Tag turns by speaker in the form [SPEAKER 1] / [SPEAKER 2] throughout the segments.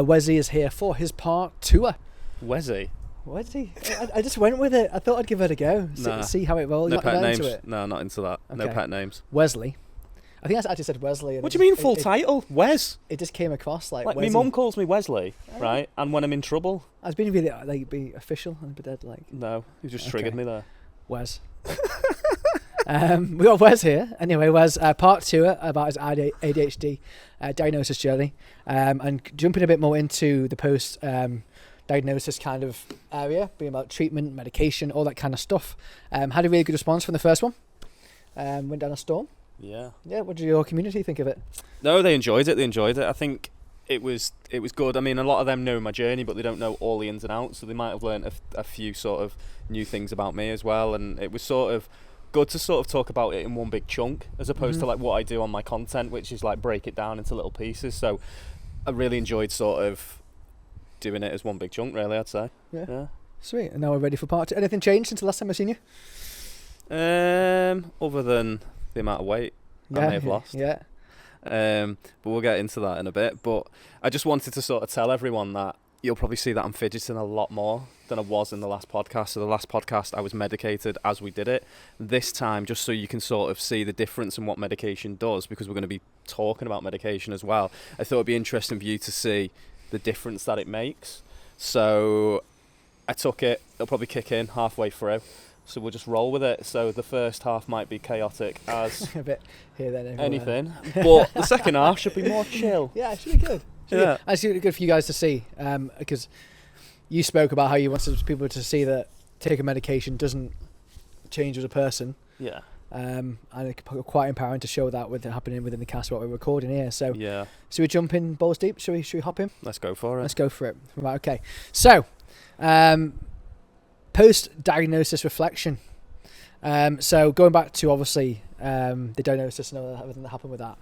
[SPEAKER 1] Wesley is here for his part tour.
[SPEAKER 2] Wesley?
[SPEAKER 1] Wesley? I just went with it. I thought I'd give it a go. See how it rolls.
[SPEAKER 2] No pet names.
[SPEAKER 1] Into it?
[SPEAKER 2] No, not into that. Okay. No pet names.
[SPEAKER 1] Wesley. I think I actually said Wesley.
[SPEAKER 2] What do you mean full title? Wes?
[SPEAKER 1] It just came across like
[SPEAKER 2] my mum calls me Wesley, right? And when I'm in trouble.
[SPEAKER 1] I was being really be official and be dead like.
[SPEAKER 2] No, you just triggered me there.
[SPEAKER 1] Wes. We got Wes here. Anyway, Wes, part two about his ADHD diagnosis journey, and jumping a bit more into the post diagnosis kind of area, being about treatment, medication, all that kind of stuff. Had a really good response from the first one. Went down a storm.
[SPEAKER 2] Yeah.
[SPEAKER 1] What did your community think of it?
[SPEAKER 2] No, they enjoyed it. I think it was good. I mean, a lot of them know my journey, but they don't know all the ins and outs, so they might have learned a few sort of new things about me as well. And it was sort of good to sort of talk about it in one big chunk, as opposed to like what I do on my content, which is like break it down into little pieces. So I really enjoyed sort of doing it as one big chunk, really, I'd say. Yeah. Sweet.
[SPEAKER 1] And now we're ready for part two. Anything changed since the last time I've seen you?
[SPEAKER 2] Other than the amount of weight I may have lost.
[SPEAKER 1] Yeah.
[SPEAKER 2] But we'll get into that in a bit. But I just wanted to sort of tell everyone that you'll probably see that I'm fidgeting a lot more than I was in the last podcast. So the last podcast I was medicated as we did it. This time, just so you can sort of see the difference in what medication does, because we're going to be talking about medication as well, I thought it'd be interesting for you to see the difference that it makes. So I took it. It'll probably kick in halfway through. So we'll just roll with it. So the first half might be chaotic as
[SPEAKER 1] a bit here, then,
[SPEAKER 2] anything, but the second half should be more chill.
[SPEAKER 1] Yeah, it should be good. It's really good for you guys to see, because you spoke about how you wanted people to see that taking medication doesn't change as a person.
[SPEAKER 2] Yeah.
[SPEAKER 1] And it's quite empowering to show that with it happening within the cast what we're recording here. So
[SPEAKER 2] yeah.
[SPEAKER 1] So we jump in balls deep. Should we hop in?
[SPEAKER 2] Let's go for it.
[SPEAKER 1] Let's go for it. Right. Okay. So. Post-diagnosis reflection. So going back to obviously the diagnosis and everything that happened with that,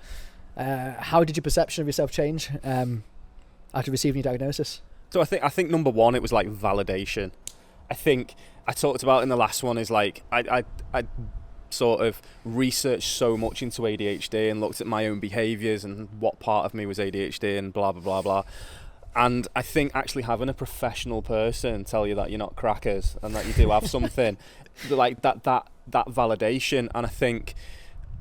[SPEAKER 1] how did your perception of yourself change after receiving your diagnosis?
[SPEAKER 2] So I think number one, it was like validation. I think I talked about in the last one is like I sort of researched so much into ADHD and looked at my own behaviours and what part of me was ADHD and blah blah blah blah. And I think actually having a professional person tell you that you're not crackers and that you do have something, like that validation. And I think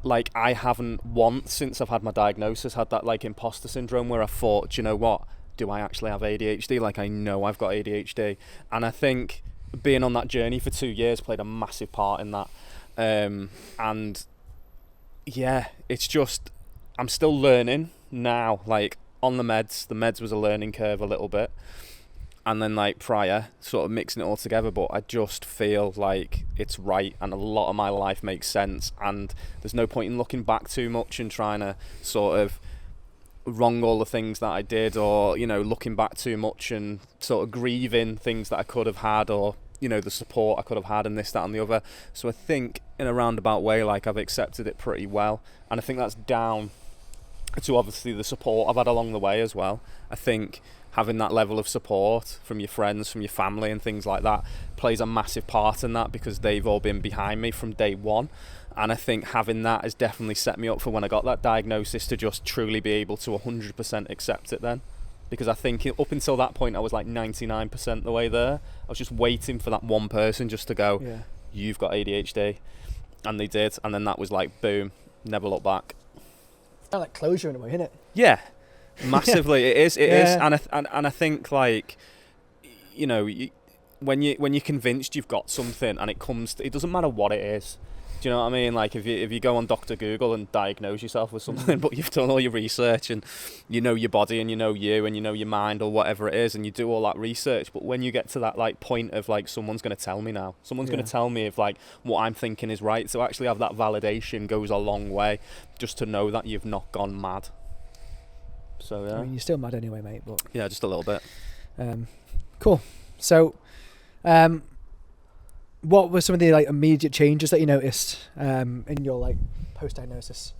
[SPEAKER 2] like I haven't once since I've had my diagnosis had that like imposter syndrome where I thought, do you know what? Do I actually have ADHD? Like I know I've got ADHD. And I think being on that journey for 2 years played a massive part in that. And yeah, it's just, I'm still learning now, like on the meds was a learning curve a little bit, and then like prior sort of mixing it all together, but I just feel like it's right and a lot of my life makes sense, and there's no point in looking back too much and trying to sort of wrong all the things that I did, or you know, looking back too much and sort of grieving things that I could have had, or you know, the support I could have had and this, that and the other. So I think in a roundabout way, like I've accepted it pretty well, and I think that's down to obviously the support I've had along the way as well. I think having that level of support from your friends, from your family and things like that plays a massive part in that, because they've all been behind me from day one. And I think having that has definitely set me up for when I got that diagnosis to just truly be able to 100% accept it then. Because I think up until that point I was like 99% the way there. I was just waiting for that one person just to go, yeah, you've got ADHD. And they did. And then that was like, boom, never look back.
[SPEAKER 1] It's kind of like closure in a way, isn't it?
[SPEAKER 2] Yeah, massively. It is. And I think like, you know, when you're convinced you've got something and it doesn't matter what it is. Do you know what I mean? Like if you go on Dr. Google and diagnose yourself with something, but you've done all your research and you know your body and you know you and you know your mind or whatever it is, and you do all that research, but when you get to that like point of like someone's going to tell me now, someone's going to tell me if like what I'm thinking is right, so actually have that validation goes a long way, just to know that you've not gone mad. So yeah.
[SPEAKER 1] I mean, you're still mad anyway, mate, but
[SPEAKER 2] yeah, just a little bit.
[SPEAKER 1] Cool. So what were some of the like immediate changes that you noticed in your like post-diagnosis?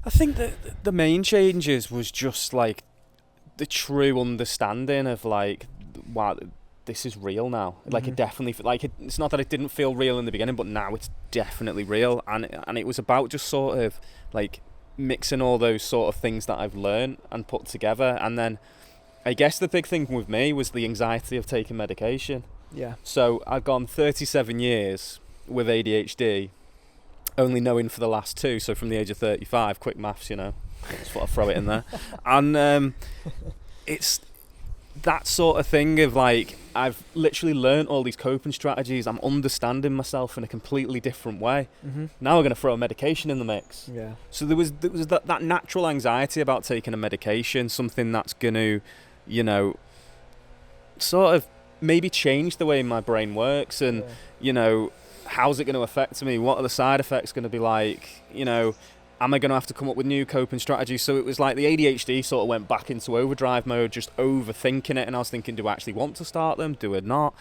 [SPEAKER 2] I think that the main changes was just like the true understanding of like, wow, this is real now. Like it definitely, like it's not that it didn't feel real in the beginning, but now it's definitely real. And it was about just sort of like mixing all those sort of things that I've learned and put together. And then I guess the big thing with me was the anxiety of taking medication.
[SPEAKER 1] Yeah.
[SPEAKER 2] So I've gone 37 years with ADHD, only knowing for the last 2, so from the age of 35, quick maths, you know, just thought I'd throw it in there. And it's that sort of thing of like, I've literally learnt all these coping strategies. I'm understanding myself in a completely different way.
[SPEAKER 1] Mm-hmm.
[SPEAKER 2] Now we're going to throw a medication in the mix.
[SPEAKER 1] Yeah.
[SPEAKER 2] So there was that natural anxiety about taking a medication, something that's going to, you know, sort of maybe change the way my brain works, and you know, how's it going to affect me? What are the side effects going to be like? You know, am I going to have to come up with new coping strategies? So it was like the ADHD sort of went back into overdrive mode, just overthinking it. And I was thinking, do I actually want to start them? Do I not?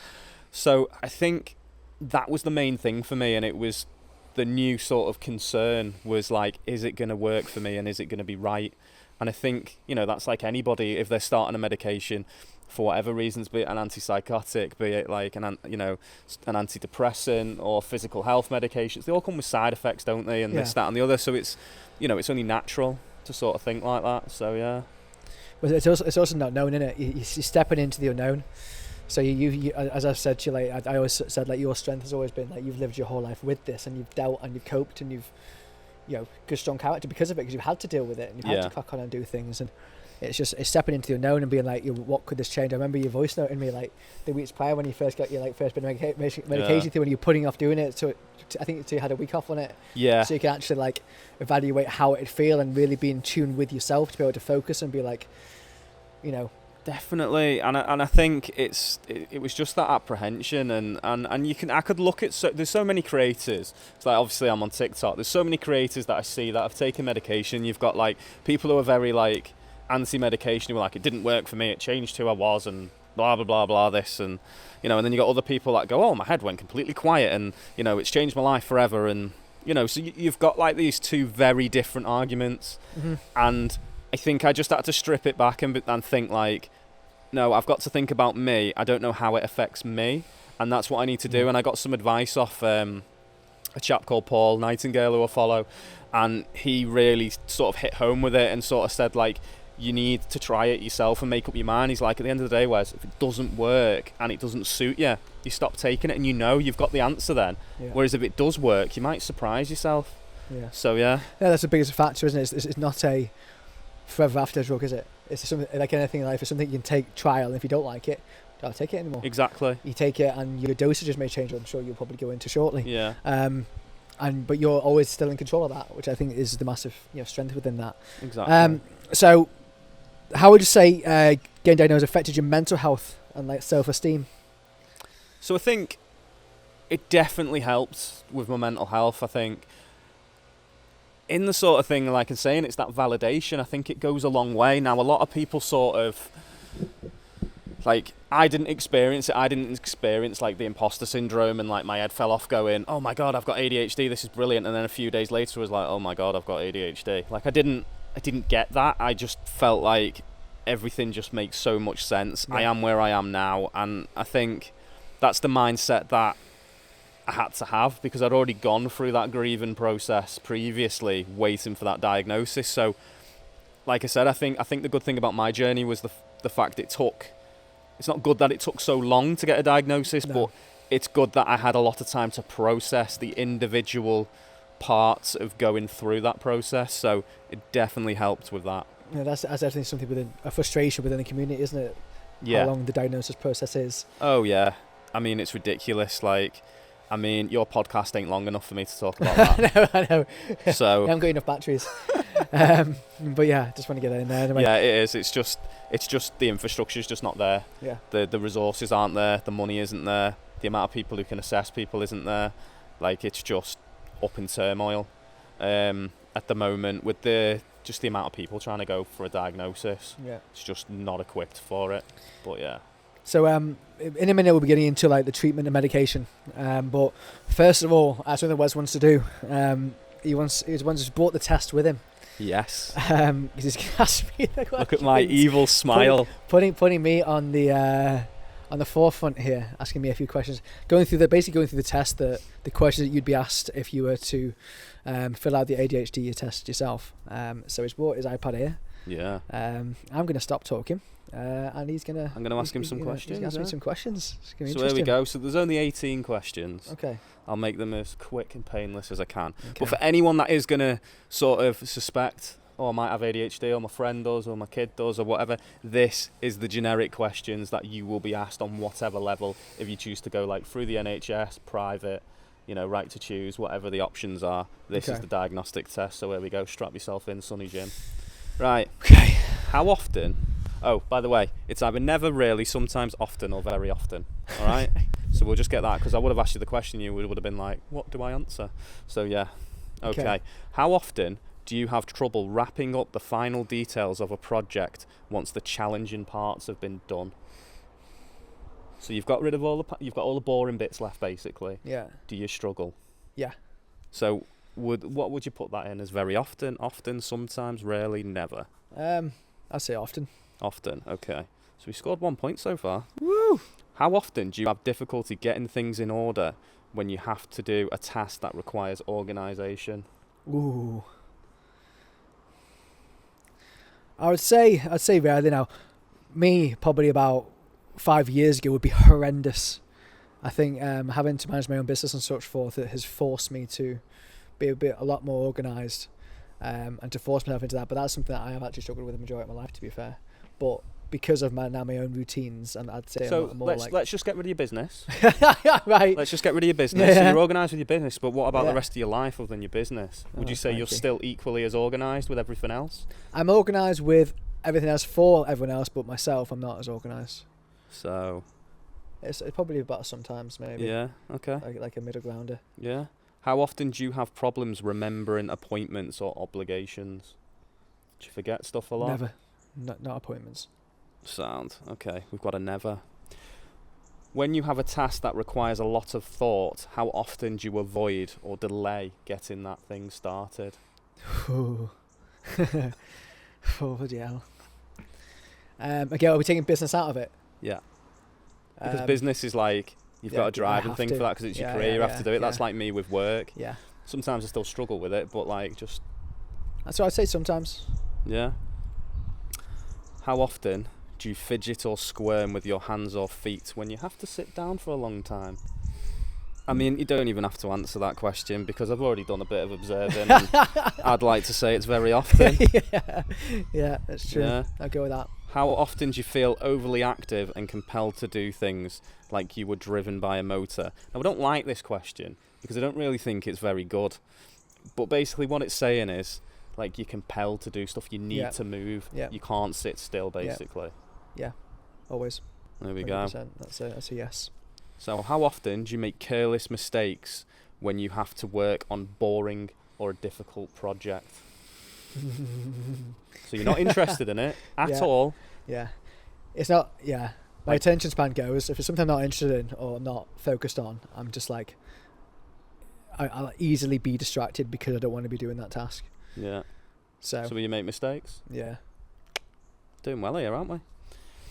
[SPEAKER 2] So I think that was the main thing for me. And it was the new sort of concern was like, is it going to work for me? And is it going to be right? And I think, you know, that's like anybody, if they're starting a medication for whatever reasons, be it an antipsychotic, be it like an antidepressant or physical health medications, they all come with side effects, don't they? And this, that, and the other. So it's, you know, it's only natural to sort of think like that. So yeah.
[SPEAKER 1] But it's also not known, isn't it? You're stepping into the unknown. So you as I've said to you, like I always said, like your strength has always been like you've lived your whole life with this, and you've dealt and you've coped, and you've, you know, good strong character because of it, because you've had to deal with it and you've had to crack on and do things. And it's stepping into the unknown and being like, what could this change? I remember your voice noting me like the weeks prior when you first got your like first bit of medication through, when you're putting off doing it. So I think you had a week off on it. Yeah. So you can actually like evaluate how it'd feel and really be in tune with yourself to be able to focus and be like, you know.
[SPEAKER 2] Definitely, and I think it was just that apprehension, and I could look at, there's so many creators. It's like, obviously I'm on TikTok. There's so many creators that I see that have taken medication. You've got like people who are very like anti-medication, who are like, it didn't work for me, it changed who I was, and blah blah blah blah this, and you know, and then you got other people that go, oh, my head went completely quiet, and you know, it's changed my life forever, and you know, so you've got like these two very different arguments, and I think I just had to strip it back and think like, no, I've got to think about me. I don't know how it affects me, and that's what I need to do. And I got some advice off a chap called Paul Nightingale, who I follow, and he really sort of hit home with it and sort of said like, you need to try it yourself and make up your mind. He's like, at the end of the day, Wes, if it doesn't work and it doesn't suit you, you stop taking it, and you know you've got the answer then. Yeah. Whereas if it does work, you might surprise yourself. Yeah. So yeah, that's
[SPEAKER 1] the biggest factor, isn't it? It's not a forever after drug, is it? It's something like anything in life. It's something you can take trial, and if you don't like it, don't take it anymore.
[SPEAKER 2] Exactly.
[SPEAKER 1] You take it, and your dosages may change. I'm sure you'll probably go into shortly.
[SPEAKER 2] Yeah.
[SPEAKER 1] But you're always still in control of that, which I think is the massive, you know, strength within that.
[SPEAKER 2] Exactly.
[SPEAKER 1] So, how would you say getting diagnosed affected your mental health and like self-esteem?
[SPEAKER 2] So I think it definitely helped with my mental health. I think in the sort of thing, like I'm saying, it's that validation. I think it goes a long way. Now, a lot of people sort of, like, I didn't experience it. I didn't experience, like, the imposter syndrome and, like, my head fell off going, oh, my God, I've got ADHD. This is brilliant. And then a few days later, I was like, oh, my God, I've got ADHD. Like, I didn't get that. I just felt like everything just makes so much sense. Yeah. I am where I am now. And I think that's the mindset that I had to have, because I'd already gone through that grieving process previously, waiting for that diagnosis. So, like I said, I think the good thing about my journey was the fact it's not good that it took so long to get a diagnosis, but it's good that I had a lot of time to process the individual parts of going through that process. So it definitely helped with that.
[SPEAKER 1] Yeah, that's definitely something within a frustration within the community, isn't it?
[SPEAKER 2] Yeah.
[SPEAKER 1] How long the diagnosis process is.
[SPEAKER 2] Oh yeah, I mean, it's ridiculous. Like, I mean, your podcast ain't long enough for me to talk about that.
[SPEAKER 1] I know.
[SPEAKER 2] So
[SPEAKER 1] I haven't got enough batteries. But yeah, just want to get that in there. Anyway.
[SPEAKER 2] Yeah, it is. It's just the infrastructure's just not there.
[SPEAKER 1] Yeah.
[SPEAKER 2] The resources aren't there. The money isn't there. The amount of people who can assess people isn't there. Like, it's just up in turmoil at the moment with the amount of people trying to go for a diagnosis.
[SPEAKER 1] Yeah.
[SPEAKER 2] It's just not equipped for it. But yeah.
[SPEAKER 1] So in a minute we'll be getting into like the treatment and medication. But first of all, something Wes wants to do. He's brought the test with him.
[SPEAKER 2] Yes.
[SPEAKER 1] He's asked me the questions.
[SPEAKER 2] Look at my evil smile.
[SPEAKER 1] Putting me on the forefront here, asking me a few questions, going through the test, the questions that you'd be asked if you were to fill out the ADHD test yourself. So he's brought his iPad here.
[SPEAKER 2] Yeah.
[SPEAKER 1] I'm going to stop talking, and I'm going to
[SPEAKER 2] ask him some questions.
[SPEAKER 1] He's ask me some questions. It's gonna be
[SPEAKER 2] So here we
[SPEAKER 1] interesting.
[SPEAKER 2] go. So there's only 18 questions.
[SPEAKER 1] Okay.
[SPEAKER 2] I'll make them as quick and painless as I can.
[SPEAKER 1] Okay.
[SPEAKER 2] But for anyone that is going to sort of suspect, I might have ADHD, or my friend does, or my kid does, or whatever, this is the generic questions that you will be asked on whatever level, if you choose to go like through the NHS, private, right to choose, whatever the options are. This is the diagnostic test. So here we go. Strap yourself in, Sonny Jim. Right.
[SPEAKER 1] Okay.
[SPEAKER 2] How often? Oh, by the way, it's either never, really, sometimes, often, or very often. All right? So we'll just get that, because I would have asked you the question, you would have been like, what do I answer? So yeah. Okay. How often do you have trouble wrapping up the final details of a project once the challenging parts have been done? So you've got rid of all the boring bits left, basically.
[SPEAKER 1] Yeah.
[SPEAKER 2] Do you struggle?
[SPEAKER 1] Yeah.
[SPEAKER 2] So what would you put that in as? Very often, sometimes, rarely, never?
[SPEAKER 1] I'd say often.
[SPEAKER 2] Often, okay. So we scored 1 point so far.
[SPEAKER 1] Woo!
[SPEAKER 2] How often do you have difficulty getting things in order when you have to do a task that requires organisation?
[SPEAKER 1] Ooh. I'd say rarely now. Me, probably about 5 years ago, would be horrendous. I think having to manage my own business and such forth, it has forced me to be a lot more organised, and to force myself into that. But that's something that I have actually struggled with the majority of my life, to be fair. But because of my own routines, and I'd say
[SPEAKER 2] so
[SPEAKER 1] I'm more
[SPEAKER 2] let's just get rid of your business.
[SPEAKER 1] Right.
[SPEAKER 2] Let's just get rid of your business.
[SPEAKER 1] Yeah.
[SPEAKER 2] So you're organised with your business, but what about
[SPEAKER 1] Yeah.
[SPEAKER 2] the rest of your life other than your business? Would you say you're still equally as organised with everything else?
[SPEAKER 1] I'm organised with everything else for everyone else, but myself, I'm not as organised.
[SPEAKER 2] So
[SPEAKER 1] It's probably better sometimes, maybe.
[SPEAKER 2] yeah, okay.
[SPEAKER 1] Like a middle grounder.
[SPEAKER 2] Yeah. How often do you have problems remembering appointments or obligations? Do you forget stuff a lot?
[SPEAKER 1] Never. Not appointments.
[SPEAKER 2] Sound. Okay, we've got a never. When you have a task that requires a lot of thought, how often do you avoid or delay getting that thing started?
[SPEAKER 1] Oh, bloody hell. Again, are we taking business out of it?
[SPEAKER 2] Yeah. Because business is like, you've got a driving thing for that because it's your career, you have to do it. That's like me with work.
[SPEAKER 1] Yeah.
[SPEAKER 2] Sometimes I still struggle with it, but like just...
[SPEAKER 1] That's what I'd say sometimes.
[SPEAKER 2] Yeah. How often do you fidget or squirm with your hands or feet when you have to sit down for a long time? I mean, you don't even have to answer that question because I've already done a bit of observing. And I'd like to say it's very often.
[SPEAKER 1] Yeah, that's true. Yeah. I'll go with that.
[SPEAKER 2] How often do you feel overly active and compelled to do things like you were driven by a motor? Now, I don't like this question because I don't really think it's very good. But basically what it's saying is, like, you're compelled to do stuff. You need to move. You can't sit still, basically.
[SPEAKER 1] Yeah, always.
[SPEAKER 2] There we go.
[SPEAKER 1] That's a yes.
[SPEAKER 2] So how often do you make careless mistakes when you have to work on boring or a difficult project? So you're not interested in it at all?
[SPEAKER 1] Yeah. It's not, my attention span goes, if it's something I'm not interested in or not focused on, I'm just like, I'll easily be distracted because I don't want to be doing that task.
[SPEAKER 2] Yeah. So will you make mistakes?
[SPEAKER 1] Yeah.
[SPEAKER 2] Doing well here, aren't we?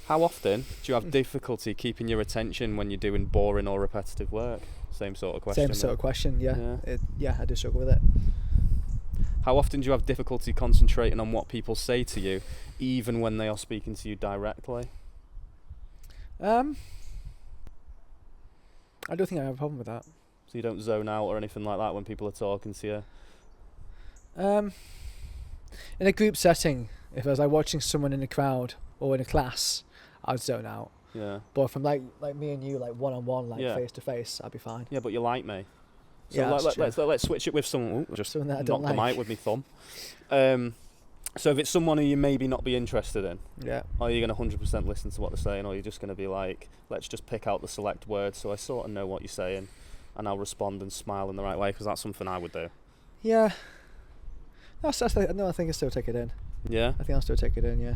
[SPEAKER 2] How often do you have difficulty keeping your attention when you're doing boring or repetitive work? Same sort of question.
[SPEAKER 1] Same sort of question, yeah. I do struggle with it.
[SPEAKER 2] How often do you have difficulty concentrating on what people say to you, even when they are speaking to you directly?
[SPEAKER 1] I don't think I have a problem with that.
[SPEAKER 2] So you don't zone out or anything like that when people are talking to you?
[SPEAKER 1] In a group setting, if I was like watching someone in a crowd or in a class, I'd zone out. Yeah. But if I'm like me and you, like one-on-one, like face to face, I'd be fine.
[SPEAKER 2] Yeah, but you like me. So let's switch it with someone. Just someone that I don't like. Knock the mic with me thumb. So if it's someone who you maybe not be interested in, are you going to 100% listen to what they're saying, or are you just going to be like, let's just pick out the select words so I sort of know what you're saying, and I'll respond and smile in the right way, because that's something I would do. Yeah.
[SPEAKER 1] I think I'll still take it in.
[SPEAKER 2] Yeah?
[SPEAKER 1] I think I'll still take it in, yeah.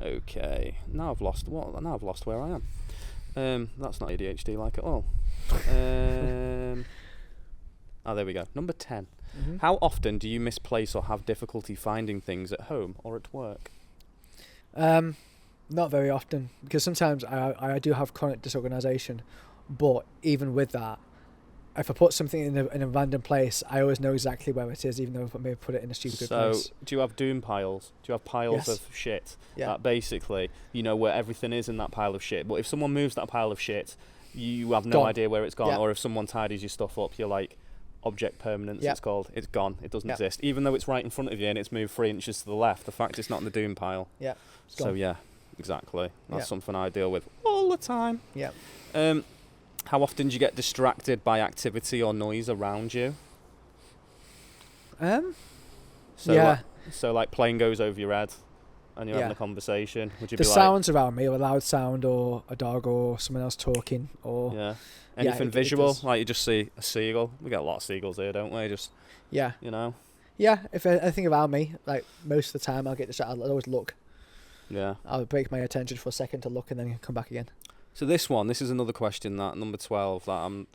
[SPEAKER 2] Okay. Now I've lost where I am. That's not ADHD like at all. There we go. Number 10. Mm-hmm. How often do you misplace or have difficulty finding things at home or at work?
[SPEAKER 1] Not very often, because sometimes I do have chronic disorganisation, but even with that, if I put something in a random place, I always know exactly where it is, even though I may put it in a stupid place.
[SPEAKER 2] So, do you have doom piles? Do you have piles
[SPEAKER 1] Yes.
[SPEAKER 2] of shit?
[SPEAKER 1] Yeah.
[SPEAKER 2] That basically, you know where everything is in that pile of shit. But if someone moves that pile of shit, you have no
[SPEAKER 1] Gone.
[SPEAKER 2] idea where it's gone.
[SPEAKER 1] Yeah.
[SPEAKER 2] Or if someone tidies your stuff up, you're like, object permanence,
[SPEAKER 1] Yeah.
[SPEAKER 2] it's called. It's gone. It doesn't
[SPEAKER 1] Yeah.
[SPEAKER 2] exist. Even though it's right in front of you and it's moved 3 inches to the left, the fact it's not in the doom pile.
[SPEAKER 1] Yeah. It's
[SPEAKER 2] So
[SPEAKER 1] gone.
[SPEAKER 2] yeah, exactly. That's
[SPEAKER 1] Yeah.
[SPEAKER 2] something I deal with all the time.
[SPEAKER 1] Yeah.
[SPEAKER 2] How often do you get distracted by activity or noise around you? So
[SPEAKER 1] Yeah.
[SPEAKER 2] like plane goes over your head and you're
[SPEAKER 1] Yeah.
[SPEAKER 2] having a conversation. Would you
[SPEAKER 1] The
[SPEAKER 2] be
[SPEAKER 1] sounds around me, or a loud sound, or a dog, or someone else talking, or
[SPEAKER 2] like, yeah,
[SPEAKER 1] Yeah,
[SPEAKER 2] anything
[SPEAKER 1] it
[SPEAKER 2] visual?
[SPEAKER 1] does.
[SPEAKER 2] Like you just see a seagull. We get a lot of seagulls here, don't we? Just,
[SPEAKER 1] yeah.
[SPEAKER 2] you know.
[SPEAKER 1] Yeah, if anything around me, like most of the time, I'll get distracted. I'll always look.
[SPEAKER 2] Yeah.
[SPEAKER 1] I'll break my attention for a second to look and then come back again.
[SPEAKER 2] So this is another question, that number 12, that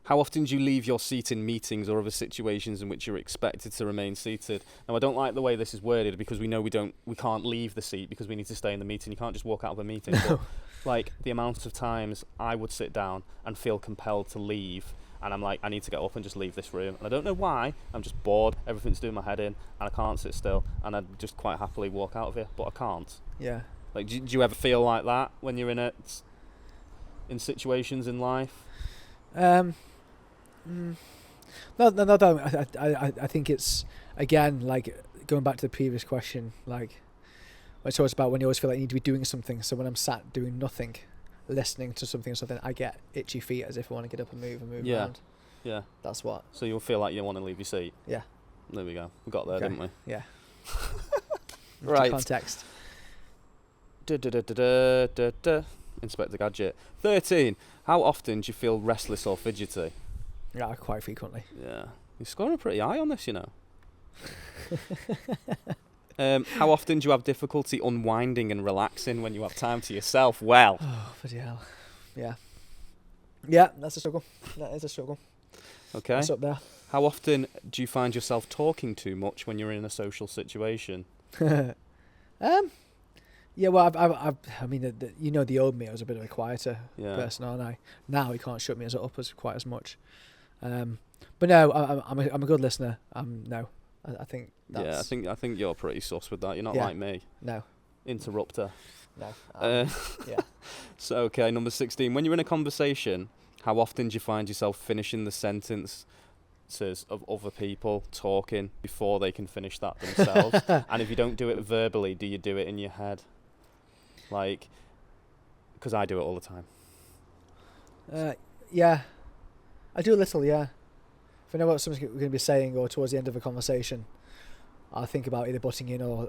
[SPEAKER 2] how often do you leave your seat in meetings or other situations in which you're expected to remain seated? Now, I don't like the way this is worded, because we know we can't leave the seat because we need to stay in the meeting. You can't just walk out of a meeting. But, like, the amount of times I would sit down and feel compelled to leave, and I'm like, I need to get up and just leave this room. And I don't know why. I'm just bored. Everything's doing my head in, and I can't sit still. And I'd just quite happily walk out of here, but I can't.
[SPEAKER 1] Yeah.
[SPEAKER 2] Like, do you ever feel like that when you're in situations in life?
[SPEAKER 1] No, I think it's, again, like, going back to the previous question, like, it's always about when you always feel like you need to be doing something. So when I'm sat doing nothing, listening to something or something, I get itchy feet as if I want to get up and move
[SPEAKER 2] Yeah.
[SPEAKER 1] around.
[SPEAKER 2] Yeah.
[SPEAKER 1] That's what.
[SPEAKER 2] So you'll feel like you want to leave your seat?
[SPEAKER 1] Yeah.
[SPEAKER 2] There we go. We got there,
[SPEAKER 1] Okay.
[SPEAKER 2] didn't we?
[SPEAKER 1] Yeah.
[SPEAKER 2] Right.
[SPEAKER 1] Context.
[SPEAKER 2] Inspector Gadget. 13. How often do you feel restless or fidgety?
[SPEAKER 1] Yeah, quite frequently.
[SPEAKER 2] Yeah. You're scoring pretty high on this, you know. How often do you have difficulty unwinding and relaxing when you have time to yourself? Well.
[SPEAKER 1] Oh, bloody hell. Yeah. Yeah, that's a struggle. That is a struggle.
[SPEAKER 2] Okay.
[SPEAKER 1] It's up there.
[SPEAKER 2] How often do you find yourself talking too much when you're in a social situation?
[SPEAKER 1] Yeah, well, I mean, you know, the old me, I was a bit of a quieter
[SPEAKER 2] Yeah.
[SPEAKER 1] person, aren't I? Now he can't shut me up as quite as much. But no, I'm a good listener. No, I think that's...
[SPEAKER 2] Yeah, I think you're pretty sus with that. You're not
[SPEAKER 1] Yeah.
[SPEAKER 2] like me.
[SPEAKER 1] No,
[SPEAKER 2] Interrupter.
[SPEAKER 1] no.
[SPEAKER 2] Yeah. So, okay, number 16. When you're in a conversation, how often do you find yourself finishing the sentences of other people talking before they can finish that themselves? And if you don't do it verbally, do you do it in your head? Like, because I do it all the time.
[SPEAKER 1] Yeah, I do a little, yeah. If I know what someone's going to be saying, or towards the end of a conversation, I'll think about either butting in or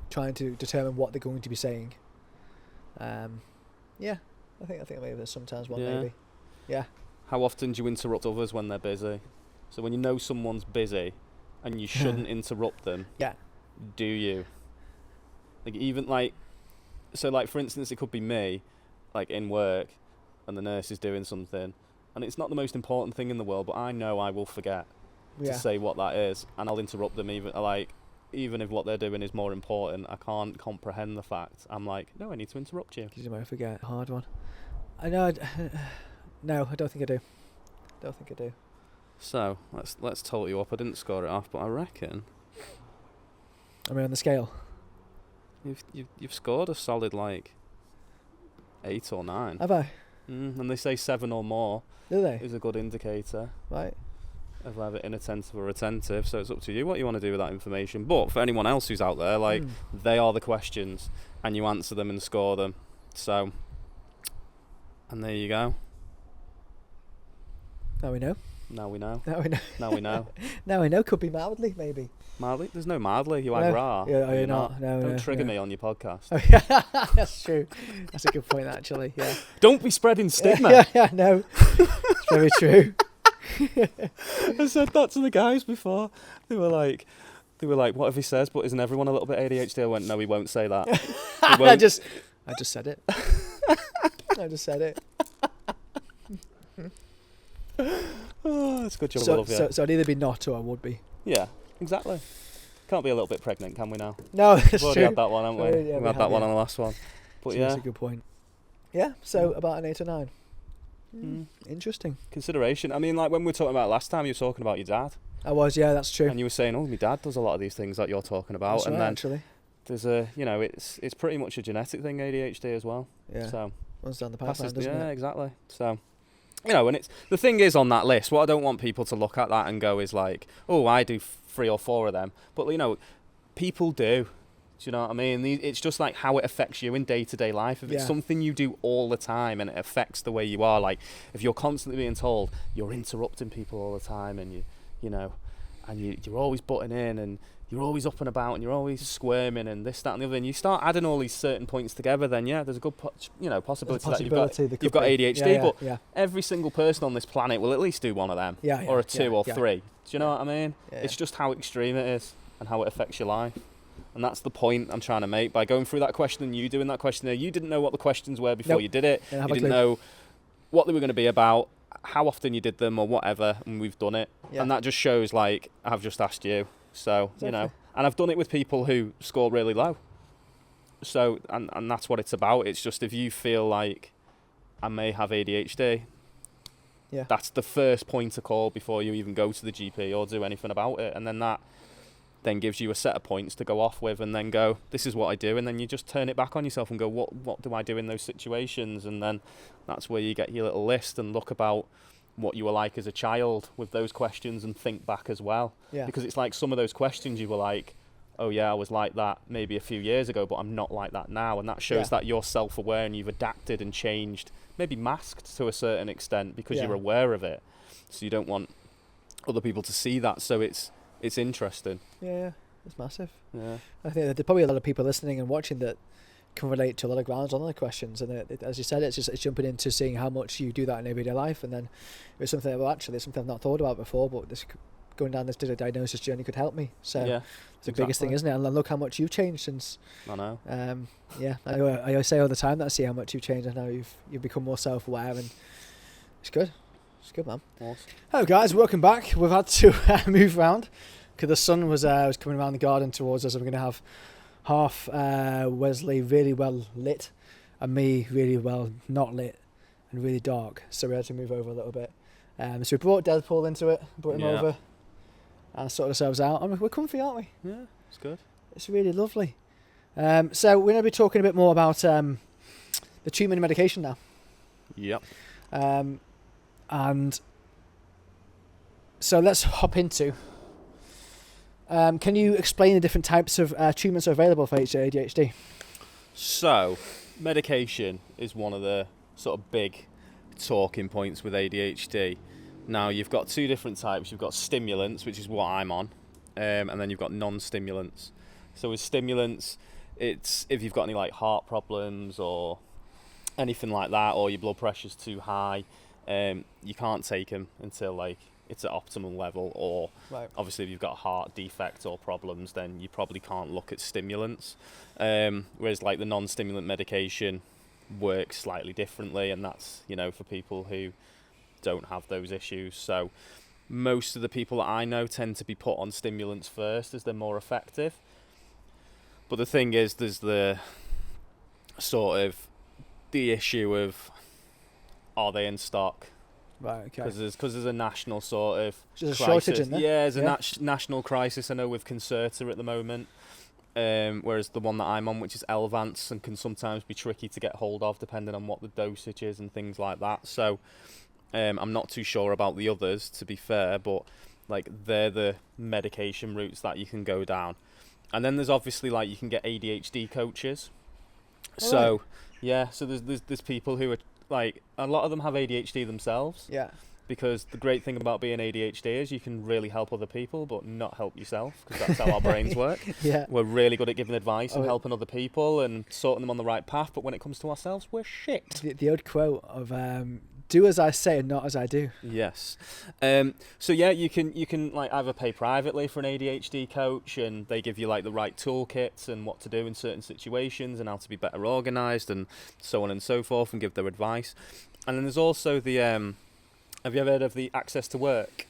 [SPEAKER 1] trying to determine what they're going to be saying. Yeah, I think maybe there's sometimes one,
[SPEAKER 2] Yeah.
[SPEAKER 1] maybe. Yeah.
[SPEAKER 2] How often do you interrupt others when they're busy? So when you know someone's busy and you shouldn't interrupt them,
[SPEAKER 1] Yeah.
[SPEAKER 2] do you? Like, even like, so like, for instance, it could be me, like in work, and the nurse is doing something, and it's not the most important thing in the world, but I know I will forget to
[SPEAKER 1] Yeah.
[SPEAKER 2] say what that is, and I'll interrupt them even if what they're doing is more important. I can't comprehend the fact. I'm like, no, I need to interrupt you.
[SPEAKER 1] Because you might forget. Hard one. I know. No, I don't think I do.
[SPEAKER 2] So let's total you up. I didn't score it off, but I reckon
[SPEAKER 1] I mean, on the scale.
[SPEAKER 2] you've scored a solid like 8 or 9.
[SPEAKER 1] Have I?
[SPEAKER 2] And they say 7 or more
[SPEAKER 1] Do they?
[SPEAKER 2] is a good indicator
[SPEAKER 1] Right.
[SPEAKER 2] of either inattentive or attentive. So it's up to you what you want to do with that information. But for anyone else who's out there, like, they are the questions, and you answer them and score them. So, and there you go.
[SPEAKER 1] Now we know.
[SPEAKER 2] Now we know.
[SPEAKER 1] Now we know.
[SPEAKER 2] Now we know.
[SPEAKER 1] Now we know. Could be mildly, maybe.
[SPEAKER 2] Mildly? There's no mildly. You
[SPEAKER 1] No.
[SPEAKER 2] either are.
[SPEAKER 1] Yeah,
[SPEAKER 2] or
[SPEAKER 1] you're not. No,
[SPEAKER 2] Don't
[SPEAKER 1] no,
[SPEAKER 2] trigger
[SPEAKER 1] no.
[SPEAKER 2] me on your podcast.
[SPEAKER 1] Oh, yeah. That's true. That's a good point, actually. Yeah.
[SPEAKER 2] Don't be spreading stigma.
[SPEAKER 1] Yeah, no. It's very true.
[SPEAKER 2] I said that to the guys before. They were like, what if he says, but isn't everyone a little bit ADHD? I went, no, he won't say that.
[SPEAKER 1] I just said it. I just said it.
[SPEAKER 2] Oh, it's a good job. I love you.
[SPEAKER 1] So I'd either be not or I would be.
[SPEAKER 2] Yeah, exactly. Can't be a little bit pregnant, can we now?
[SPEAKER 1] No, it's
[SPEAKER 2] We've already
[SPEAKER 1] true.
[SPEAKER 2] had that one, haven't we?
[SPEAKER 1] Yeah,
[SPEAKER 2] we had that one on the last one. But
[SPEAKER 1] So
[SPEAKER 2] yeah,
[SPEAKER 1] that's a good point. Yeah, so about an 8 or 9. Interesting.
[SPEAKER 2] Consideration. I mean, like when we were talking about last time, you were talking about your dad.
[SPEAKER 1] I was, yeah, that's true.
[SPEAKER 2] And you were saying, oh, my dad does a lot of these things that you're talking about.
[SPEAKER 1] That's
[SPEAKER 2] and
[SPEAKER 1] right,
[SPEAKER 2] then
[SPEAKER 1] actually.
[SPEAKER 2] there's it's pretty much a genetic thing, ADHD as well.
[SPEAKER 1] Yeah.
[SPEAKER 2] So
[SPEAKER 1] runs down the pipeline, doesn't it?
[SPEAKER 2] Yeah, exactly. So, and it's the thing is on that list, what I don't want people to look at that and go is like, oh, I do 3 or 4 of them. But, people do. Do you know what I mean? It's just like how it affects you in day-to-day life. If it's something you do all the time and it affects the way you are, like if you're constantly being told you're interrupting people all the time and you're always butting in and you're always up and about and you're always squirming and this, that and the other, and you start adding all these certain points together, then there's a good possibility that you've got ADHD, but every single person on this planet will at least do one of them, or a 2 or 3. Do you know what I mean? It's just how extreme it is and how it affects your life. And that's the point I'm trying to make. By going through that question and you doing that questionnaire, you didn't know what the questions were before you did it. You didn't know what they were going to be about, how often you did them or whatever, and we've done it. And that just shows, like, I've just asked you. So, and I've done it with people who score really low. So, and that's what it's about. It's just if you feel like I may have ADHD, that's the first point to call before you even go to the GP or do anything about it. And then that then gives you a set of points to go off with and then go, this is what I do, and then you just turn it back on yourself and go, what do I do in those situations? And then that's where you get your little list and look about what you were like as a child with those questions and think back as well. Because it's like some of those questions you were like, oh yeah, I was like that maybe a few years ago, but I'm not like that now, and that shows that you're self-aware and you've adapted and changed, maybe masked to a certain extent because you're aware of it, so you don't want other people to see that. So it's interesting. Yeah,
[SPEAKER 1] it's massive.
[SPEAKER 2] Yeah,
[SPEAKER 1] I think there's probably a lot of people listening and watching that can relate to a lot of grounds on the questions, and as you said, it's jumping into seeing how much you do that in everyday life, and then it's something that, well, actually it's something I've not thought about before, but this going down this diagnosis journey could help me. So it's the biggest thing, isn't it? And look how much you've changed since.
[SPEAKER 2] I know.
[SPEAKER 1] I always say all the time that I see how much you've changed and how you've become more self-aware, and it's good. It's good, man.
[SPEAKER 2] Awesome.
[SPEAKER 1] Hello guys, welcome back. We've had to move around because the sun was coming around the garden towards us, and we're going to have half Wesley really well lit and me really well not lit and really dark, so we had to move over a little bit. So we brought Deadpool into it, brought him over and sorted ourselves out, and we're comfy, aren't we?
[SPEAKER 2] Yeah, it's good. It's
[SPEAKER 1] really lovely. So we're going to be talking a bit more about the treatment and medication now.
[SPEAKER 2] Yep.
[SPEAKER 1] And so let's hop into. Can you explain the different types of treatments available for ADHD?
[SPEAKER 2] So, medication is one of the sort of big talking points with ADHD. Now, you've got 2 different types. You've got stimulants, which is what I'm on, and then you've got non-stimulants. So with stimulants, it's if you've got any like heart problems or anything like that, or your blood pressure's too high, you can't take them until like it's at optimal level, or obviously if you've got a heart defect or problems, then you probably can't look at stimulants. Whereas like the non-stimulant medication works slightly differently, and that's, you know, for people who don't have those issues. So most of the people that I know tend to be put on stimulants first as they're more effective. But the thing is, there's the sort of the issue of, are they in stock?
[SPEAKER 1] Right, okay.
[SPEAKER 2] Because there's a national sort of
[SPEAKER 1] crisis. A shortage in there?
[SPEAKER 2] Yeah, there's a national crisis, I know, with Concerta at the moment. Whereas the one that I'm on, which is Elvance, and can sometimes be tricky to get hold of depending on what the dosage is and things like that. So I'm not too sure about the others, to be fair, but like they're the medication routes that you can go down. And then there's obviously like you can get ADHD coaches. So there's people who are like, a lot of them have ADHD themselves.
[SPEAKER 1] Yeah.
[SPEAKER 2] Because the great thing about being ADHD is you can really help other people, but not help yourself, because that's how our brains work.
[SPEAKER 1] Yeah.
[SPEAKER 2] We're really good at giving advice and helping other people and sorting them on the right path, but when it comes to ourselves, we're shit.
[SPEAKER 1] The old quote of do as I say and not as I do.
[SPEAKER 2] Yes. So yeah, you can like either pay privately for an ADHD coach, and they give you like the right toolkits and what to do in certain situations and how to be better organised and so on and so forth, and give their advice. And then there's also the have you ever heard of the access to work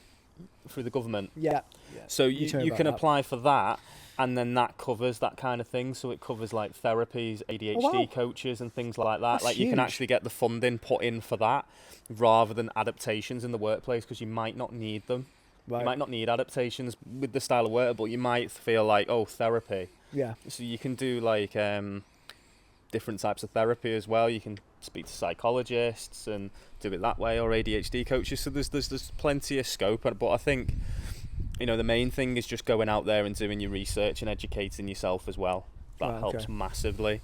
[SPEAKER 2] through the government?
[SPEAKER 1] Yeah.
[SPEAKER 2] So you can apply for that, And then that covers that kind of thing. So it covers like therapies, ADHD coaches and things like that.
[SPEAKER 1] That's
[SPEAKER 2] like you
[SPEAKER 1] huge.
[SPEAKER 2] can actually get the funding put in for that rather than adaptations in the workplace, because you might not need them.
[SPEAKER 1] Right.
[SPEAKER 2] You might not need adaptations with the style of work, but you might feel like, oh, therapy.
[SPEAKER 1] Yeah.
[SPEAKER 2] So you can do like different types of therapy as well. You can speak to psychologists and do it that way, or ADHD coaches. So there's plenty of scope. But I think, you know, the main thing is just going out there and doing your research and educating yourself as well. That helps massively.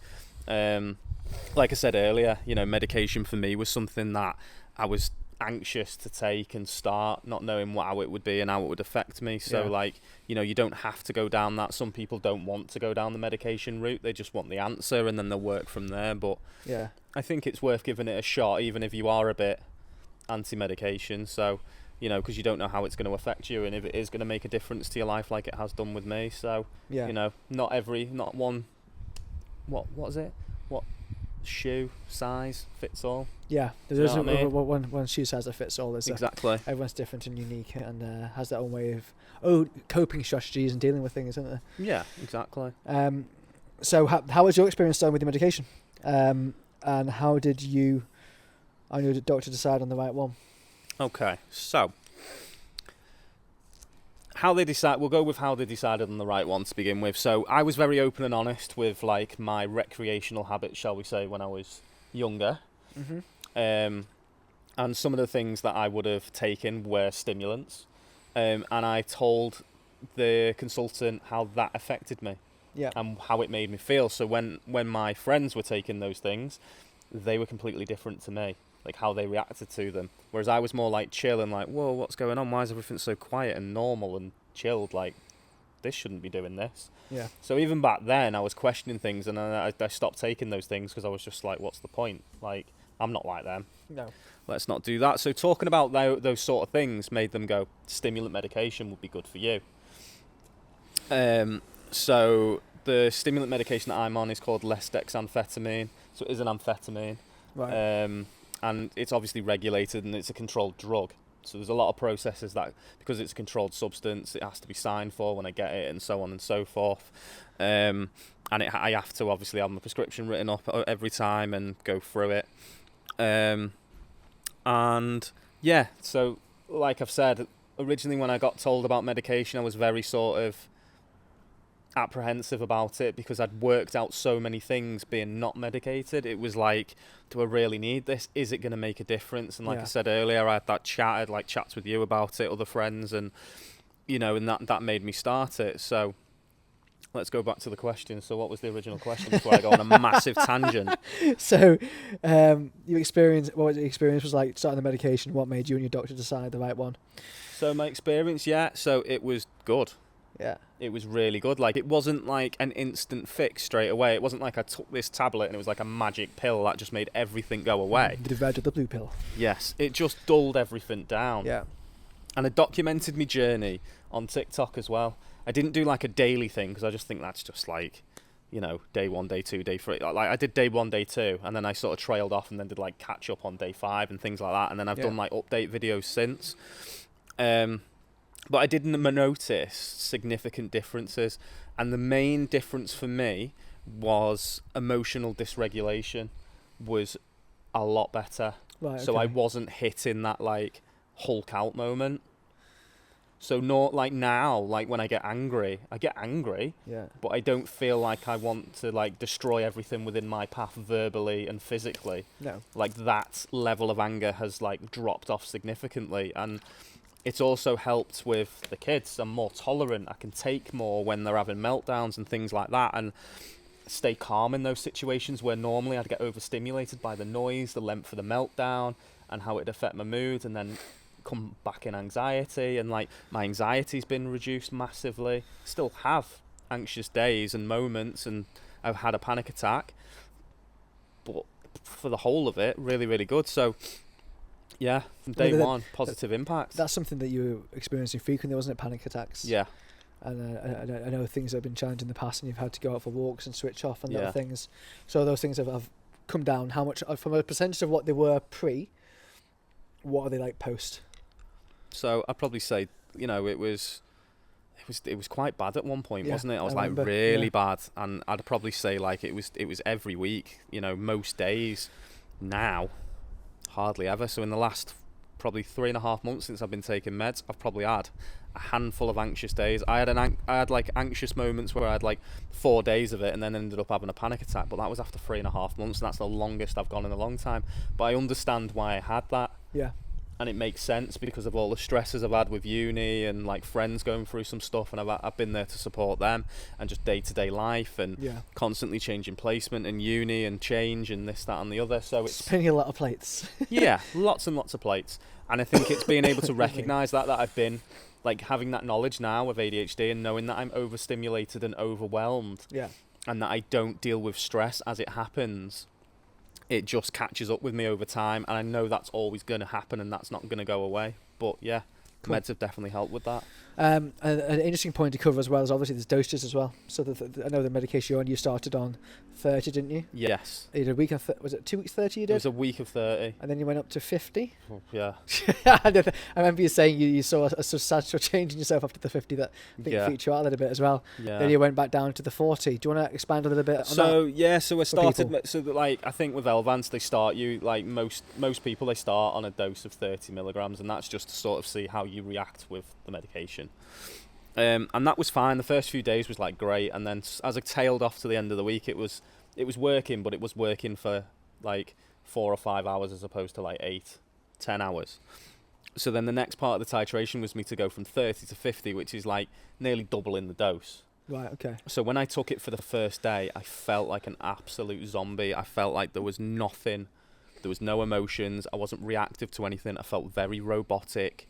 [SPEAKER 2] Like I said earlier, you know, medication for me was something that I was anxious to take and start, not knowing how it would be and how it would affect me. So like, you know, you don't have to go down that. Some people don't want to go down the medication route. They just want the answer and then they'll work from there. But I think it's worth giving it a shot, even if you are a bit anti-medication. So, you know, because you don't know how it's going to affect you and if it is going to make a difference to your life like it has done with me. So, you know, not one, what is it? What shoe size fits all?
[SPEAKER 1] Yeah, there isn't one shoe size that fits all.
[SPEAKER 2] Exactly.
[SPEAKER 1] Everyone's different and unique and has their own way of coping strategies and dealing with things, isn't there?
[SPEAKER 2] Yeah, exactly.
[SPEAKER 1] So how was your experience starting with the medication? And how did you and your doctor decide on the right one?
[SPEAKER 2] Okay, so how they decide, we'll go with how they decided on the right one to begin with. So I was very open and honest with like my recreational habits, shall we say, when I was younger. And some of the things that I would have taken were stimulants. And I told the consultant how that affected me and how it made me feel. So when my friends were taking those things, they were completely different to me, like how they reacted to them. Whereas I was more like chill and like, whoa, what's going on? Why is everything so quiet and normal and chilled? Like, this shouldn't be doing this.
[SPEAKER 1] Yeah.
[SPEAKER 2] So even back then, I was questioning things, and I stopped taking those things because I was just like, what's the point? Like, I'm not like them.
[SPEAKER 1] No.
[SPEAKER 2] Let's not do that. So talking about those sort of things made them go, stimulant medication would be good for you. So the stimulant medication that I'm on is called lisdexamfetamine. So it is an amphetamine.
[SPEAKER 1] Right.
[SPEAKER 2] And it's obviously regulated and it's a controlled drug. So there's a lot of processes that, because it's a controlled substance, it has to be signed for when I get it and so on and so forth. And I have to obviously have my prescription written up every time and go through it. And yeah, so like I've said, originally when I got told about medication, I was very sort of apprehensive about it because I'd worked out so many things being not medicated. It was like, do I really need this? Is it going to make a difference? And like I said earlier, I had that chat, I'd like chats with you about it, other friends, and you know, and that made me start it. So let's go back to the question. So what was the original question before I go on a massive tangent?
[SPEAKER 1] So your experience, what your experience was like starting the medication? What made you and your doctor decide the right one?
[SPEAKER 2] So my experience, so it was good.
[SPEAKER 1] Yeah.
[SPEAKER 2] It was really good. Like, it wasn't like an instant fix straight away. It wasn't like I took this tablet and it was like a magic pill that just made everything go away.
[SPEAKER 1] The red or the blue pill.
[SPEAKER 2] Yes. It just dulled everything down.
[SPEAKER 1] Yeah.
[SPEAKER 2] And I documented my journey on TikTok as well. I didn't do like a daily thing because I just think that's just like, you know, day 1, day 2, day 3. Like I did day 1, day 2, and then I sort of trailed off and then did like catch up on day 5 and things like that. And then I've done like update videos since. But I didn't notice significant differences. And the main difference for me was emotional dysregulation was a lot better.
[SPEAKER 1] Right,
[SPEAKER 2] so I wasn't hitting that like Hulk out moment. So not like now, like when I get angry, but I don't feel like I want to like destroy everything within my path verbally and physically.
[SPEAKER 1] No.
[SPEAKER 2] Like that level of anger has like dropped off significantly. And it's also helped with the kids. I'm more tolerant. I can take more when they're having meltdowns and things like that, and stay calm in those situations where normally I'd get overstimulated by the noise, the length of the meltdown, and how it'd affect my mood, and then come back in anxiety. And like my anxiety's been reduced massively. Still have anxious days and moments, and I've had a panic attack, but for the whole of it, really, really good. So yeah, from day one, positive impact.
[SPEAKER 1] That's something that you were experiencing frequently, wasn't it? Panic attacks.
[SPEAKER 2] Yeah.
[SPEAKER 1] And I know things have been challenging in the past, and you've had to go out for walks and switch off and other things. So those things have come down. How much, from a percentage of what they were pre, what are they like post?
[SPEAKER 2] So I'd probably say, you know, it was it was quite bad at one point,
[SPEAKER 1] Yeah,
[SPEAKER 2] wasn't it? I was
[SPEAKER 1] I
[SPEAKER 2] like
[SPEAKER 1] remember,
[SPEAKER 2] really
[SPEAKER 1] yeah.
[SPEAKER 2] bad, and I'd probably say like it was every week, you know, most days. Now, hardly ever. So in the last probably 3.5 months since I've been taking meds, I've probably had a handful of anxious days. I had like anxious moments where I had like 4 days of it, and then ended up having a panic attack. But that was after 3.5 months, and that's the longest I've gone in a long time. But I understand why I had that.
[SPEAKER 1] Yeah.
[SPEAKER 2] And it makes sense because of all the stresses I've had with uni and like friends going through some stuff, and I've been there to support them, and just day-to-day life, and constantly changing placement and uni and change and this, that and the other. So it's
[SPEAKER 1] spinning a lot of plates.
[SPEAKER 2] yeah, lots and lots of plates. And I think it's being able to recognise that I've been like having that knowledge now of ADHD, and knowing that I'm overstimulated and overwhelmed, and that I don't deal with stress as it happens. It just catches up with me over time, and I know that's always going to happen, and that's not going to go away. But yeah, cool. Meds have definitely helped with that.
[SPEAKER 1] An interesting point to cover as well is obviously there's dosages as well. So I know the medication you're on, you started on 30, didn't you?
[SPEAKER 2] Yes.
[SPEAKER 1] You did a week of was it 2 weeks 30 you did?
[SPEAKER 2] It was a week of 30.
[SPEAKER 1] And then you went up to 50?
[SPEAKER 2] Oh, yeah.
[SPEAKER 1] I remember you saying you saw a substantial change in yourself after the 50 that I think freaked you out a little bit as well.
[SPEAKER 2] Yeah.
[SPEAKER 1] Then you went back down to the 40. Do you want to expand a little bit on that?
[SPEAKER 2] So I started, so that, like, I think with Elvance, they start you, like most people, they start on a dose of 30 milligrams, and that's just to sort of see how you react with the medication. And that was fine. The first few days was like great, and then as I tailed off to the end of the week, it was working, but it was working for like 4 or 5 hours as opposed to like 8-10 hours. So then the next part of the titration was me to go from 30 to 50, which is like nearly doubling the dose.
[SPEAKER 1] Right, okay.
[SPEAKER 2] So when I took it for the first day, I felt like an absolute zombie. I felt like there was nothing, there was no emotions, I wasn't reactive to anything, I felt very robotic.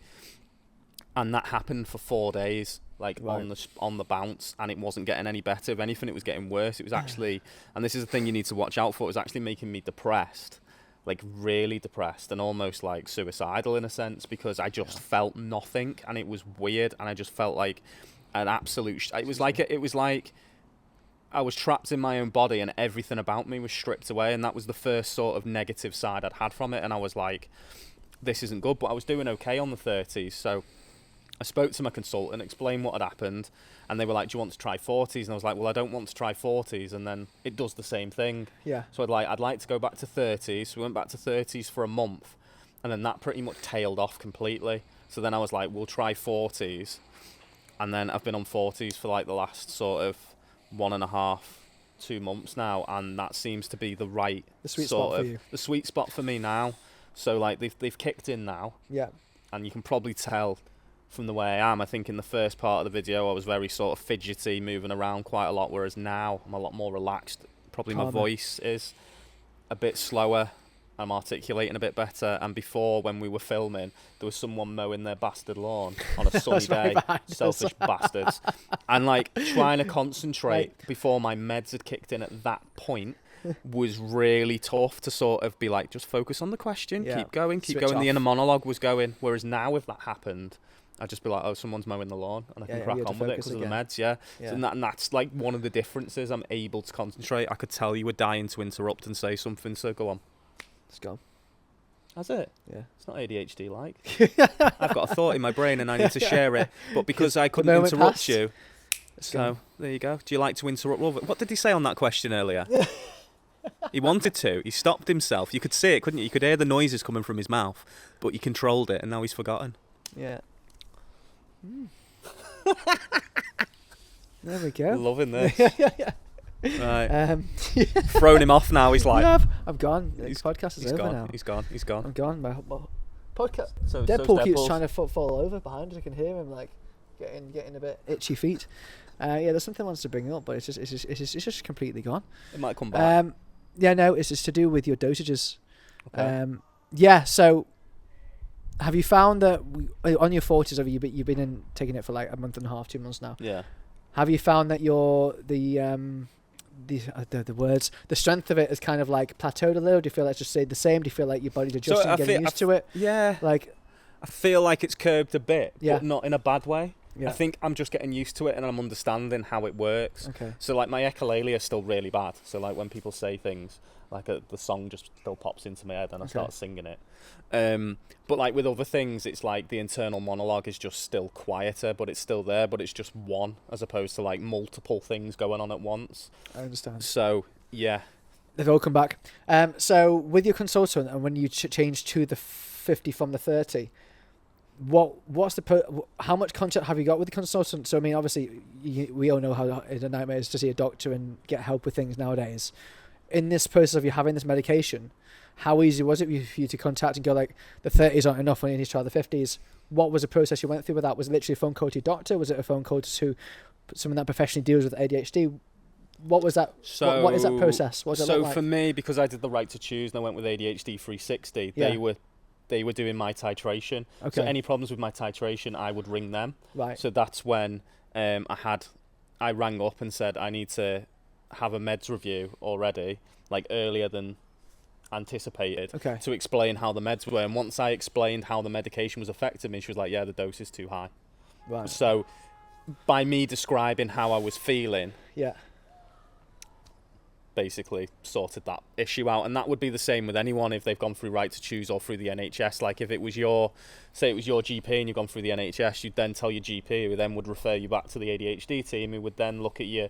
[SPEAKER 2] And that happened for 4 days, like on the bounce, and it wasn't getting any better. If anything, it was getting worse. It was actually, and this is the thing you need to watch out for, it was actually making me depressed, like really depressed, and almost like suicidal in a sense, because I just felt nothing, and it was weird, and I just felt like an absolute, it was like I was trapped in my own body, and everything about me was stripped away, and that was the first sort of negative side I'd had from it, and I was like, this isn't good. But I was doing okay on the 30s, so I spoke to my consultant, explained what had happened, and they were like, do you want to try 40s? And I was like, well, I don't want to try 40s, and then it does the same thing.
[SPEAKER 1] Yeah.
[SPEAKER 2] So I'd like to go back to 30s. So we went back to 30s for a month, and then that pretty much tailed off completely. So then I was like, we'll try 40s, and then I've been on 40s for like the last sort of 1.5-2 months now, and that seems to be the
[SPEAKER 1] sweet spot for you.
[SPEAKER 2] The sweet spot for me now. So like they've kicked in now.
[SPEAKER 1] Yeah.
[SPEAKER 2] And you can probably tell from the way I am. I think in the first part of the video I was very sort of fidgety, moving around quite a lot, whereas now I'm a lot more relaxed. Probably my voice is a bit slower, I'm articulating a bit better, and before, when we were filming, there was someone mowing their bastard lawn on a sunny day, selfish bastards, and like trying to concentrate before my meds had kicked in at that point was really tough to sort of be like, just focus on the question, keep going.
[SPEAKER 1] Switch
[SPEAKER 2] The
[SPEAKER 1] off.
[SPEAKER 2] inner monologue was going, whereas now if that happened, I'd just be like, oh, someone's mowing the lawn, and I can crack on with it because of the meds, So and that's like one of the differences. I'm able to concentrate. I could tell you were dying to interrupt and say something, so go on.
[SPEAKER 1] It's gone.
[SPEAKER 2] That's it.
[SPEAKER 1] Yeah.
[SPEAKER 2] It's not ADHD like. I've got a thought in my brain and I need to share it, but because I couldn't interrupt
[SPEAKER 1] passed.
[SPEAKER 2] you, so there you go. Do you like to interrupt? What did he say on that question earlier? He wanted to. He stopped himself. You could see it, couldn't you? You could hear the noises coming from his mouth, but he controlled it, and now he's forgotten.
[SPEAKER 1] Yeah. There we go.
[SPEAKER 2] Loving this.
[SPEAKER 1] yeah.
[SPEAKER 2] Right. Thrown him off now. He's like,
[SPEAKER 1] I'm gone. The podcast is over now.
[SPEAKER 2] He's gone.
[SPEAKER 1] I'm gone. My podcast.
[SPEAKER 2] So
[SPEAKER 1] Deadpool keeps trying to fall over behind us. I can hear him like getting a bit itchy feet. There's something I wants to bring up, but it's just completely gone.
[SPEAKER 2] It might come back.
[SPEAKER 1] No, it's just to do with your dosages.
[SPEAKER 2] Okay.
[SPEAKER 1] So have you found that on your 40s, you've been taking it for like a month and a half, 2 months now?
[SPEAKER 2] Yeah.
[SPEAKER 1] Have you found that the strength of it is kind of like plateaued a little? Do you feel like it's just stayed the same? Do you feel like your body's adjusting, getting used to it?
[SPEAKER 2] Yeah.
[SPEAKER 1] Like,
[SPEAKER 2] I feel like it's curbed a bit,
[SPEAKER 1] Yeah.
[SPEAKER 2] but not in a bad way.
[SPEAKER 1] Yeah.
[SPEAKER 2] I think I'm just getting used to it and I'm understanding how it works.
[SPEAKER 1] Okay.
[SPEAKER 2] So like my echolalia is still really bad. So like when people say things, like the song just still pops into my head and I start singing it. But like with other things, it's like the internal monologue is just still quieter, but it's still there, but it's just one as opposed to like multiple things going on at once.
[SPEAKER 1] I understand.
[SPEAKER 2] So yeah.
[SPEAKER 1] They've all come back. So with your consultant and when you changed to the 50 from the 30, how much contact have you got with the consultant? So I mean, obviously, we all know how a nightmare is to see a doctor and get help with things nowadays. In this process of you having this medication, how easy was it for you to contact and go like, the 30s aren't enough, we need to try the 50s? What was the process you went through with that? Was it literally a phone call to your doctor? Was it a phone call to someone that professionally deals with ADHD? What was that?
[SPEAKER 2] So
[SPEAKER 1] what is that process? What does it look like?
[SPEAKER 2] For me, because I did the Right to Choose and I went with ADHD 360, they were doing my titration.
[SPEAKER 1] Okay.
[SPEAKER 2] So any problems with my titration, I would ring them.
[SPEAKER 1] Right.
[SPEAKER 2] So that's when I rang up and said I need to have a meds review already, like earlier than anticipated, to explain how the meds were. And once I explained how the medication was affecting me, she was like, yeah, the dose is too high.
[SPEAKER 1] Right.
[SPEAKER 2] So by me describing how I was feeling, basically sorted that issue out. And that would be the same with anyone if they've gone through Right to Choose or through the NHS. Like if it was your GP and you've gone through the NHS, you'd then tell your GP, who then would refer you back to the ADHD team, who would then look at your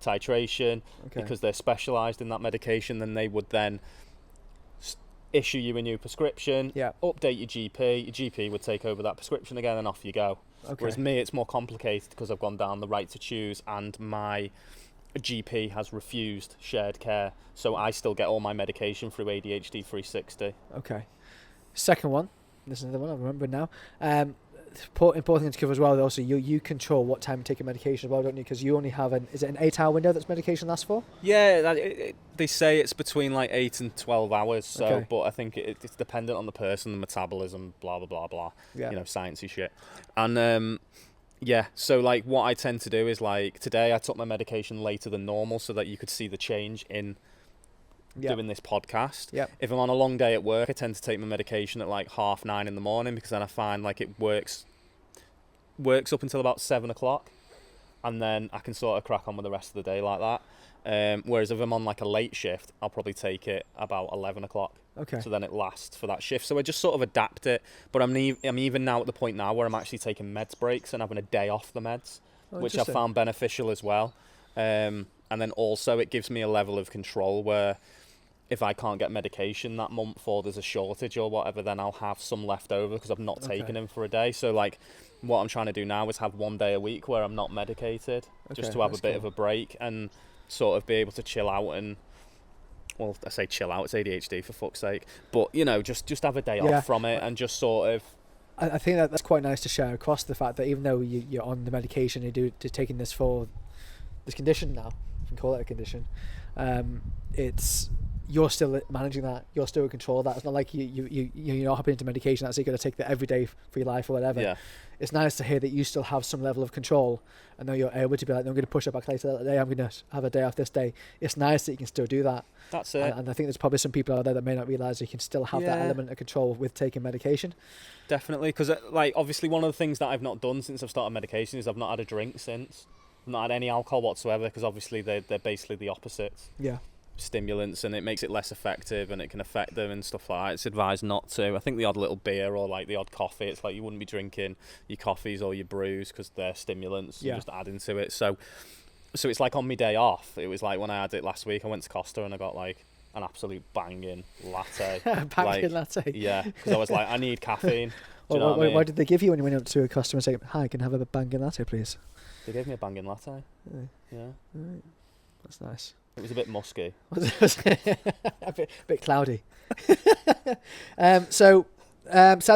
[SPEAKER 2] titration, because they're specialised in that medication. Then they would then issue you a new prescription, update your GP would take over that prescription again, and off you go. Whereas me, it's more complicated because I've gone down the Right to Choose and my GP has refused shared care, so I still get all my medication through ADHD 360.
[SPEAKER 1] Okay. Second one, this is another one I'm remembering now. Important thing to cover as well. Also, you control what time you take your medication as well, don't you? Because you only have is it an 8-hour window that's medication lasts for?
[SPEAKER 2] Yeah, they say it's between like 8 and 12 hours. So, but I think it's dependent on the person, the metabolism, blah blah blah blah. You know, sciencey shit. And so like what I tend to do is like today I took my medication later than normal so that you could see the change in doing this podcast. If I'm on a long day at work, I tend to take my medication at like 9:30 in the morning, because then I find like it works up until about 7 o'clock, and then I can sort of crack on with the rest of the day like that. Whereas if I'm on like a late shift, I'll probably take it about 11 o'clock. So then it lasts for that shift. So I just sort of adapt it. But I'm even now at the point now where I'm actually taking meds breaks and having a day off the meds, which I found beneficial as well. And then also it gives me a level of control where if I can't get medication that month or there's a shortage or whatever, then I'll have some left over because I've not taken them for a day. So like what I'm trying to do now is have one day a week where I'm not medicated, just to have a bit of a break and sort of be able to chill out. And well, I say chill out, it's ADHD for fuck's sake, but you know, just have a day off from it and just sort of.
[SPEAKER 1] I think that's quite nice to share across, the fact that even though you're on the medication, you're taking this for this condition now, you can call it a condition, you're still managing that, you're still in control of that. It's not like you're not hopping into medication that's you're going to take that every day for your life or whatever. It's nice to hear that you still have some level of control and that you're able to be like, I'm going to push it back later that day, I'm going to have a day off this day. It's nice that you can still do that.
[SPEAKER 2] That's it.
[SPEAKER 1] And I think there's probably some people out there that may not realise you can still have that element of control with taking medication.
[SPEAKER 2] Definitely, because like obviously one of the things that I've not done since I've started medication is I've not had a drink since. I've not had any alcohol whatsoever, because obviously they're basically the opposites. Stimulants, and it makes it less effective and it can affect them and stuff like that. It's advised not to. I think the odd little beer or like the odd coffee, it's like you wouldn't be drinking your coffees or your brews because they're stimulants. You're just adding to it. So it's like on my day off, it was like when I had it last week, I went to Costa and I got like an absolute banging latte.
[SPEAKER 1] Latte?
[SPEAKER 2] Yeah, because I was like, I need caffeine. What
[SPEAKER 1] did they give you when you went up to a customer and said, hi, can I have a banging latte please?
[SPEAKER 2] They gave me a banging latte. Yeah.
[SPEAKER 1] Right. That's nice.
[SPEAKER 2] It was a bit musky.
[SPEAKER 1] a bit cloudy. Side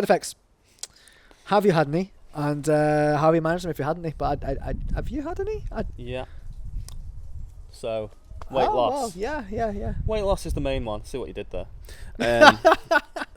[SPEAKER 1] effects. Have you had any? And how have you managed them if you had any? But have you had any?
[SPEAKER 2] Yeah. So, weight loss.
[SPEAKER 1] Well, yeah.
[SPEAKER 2] Weight loss is the main one. See what you did there.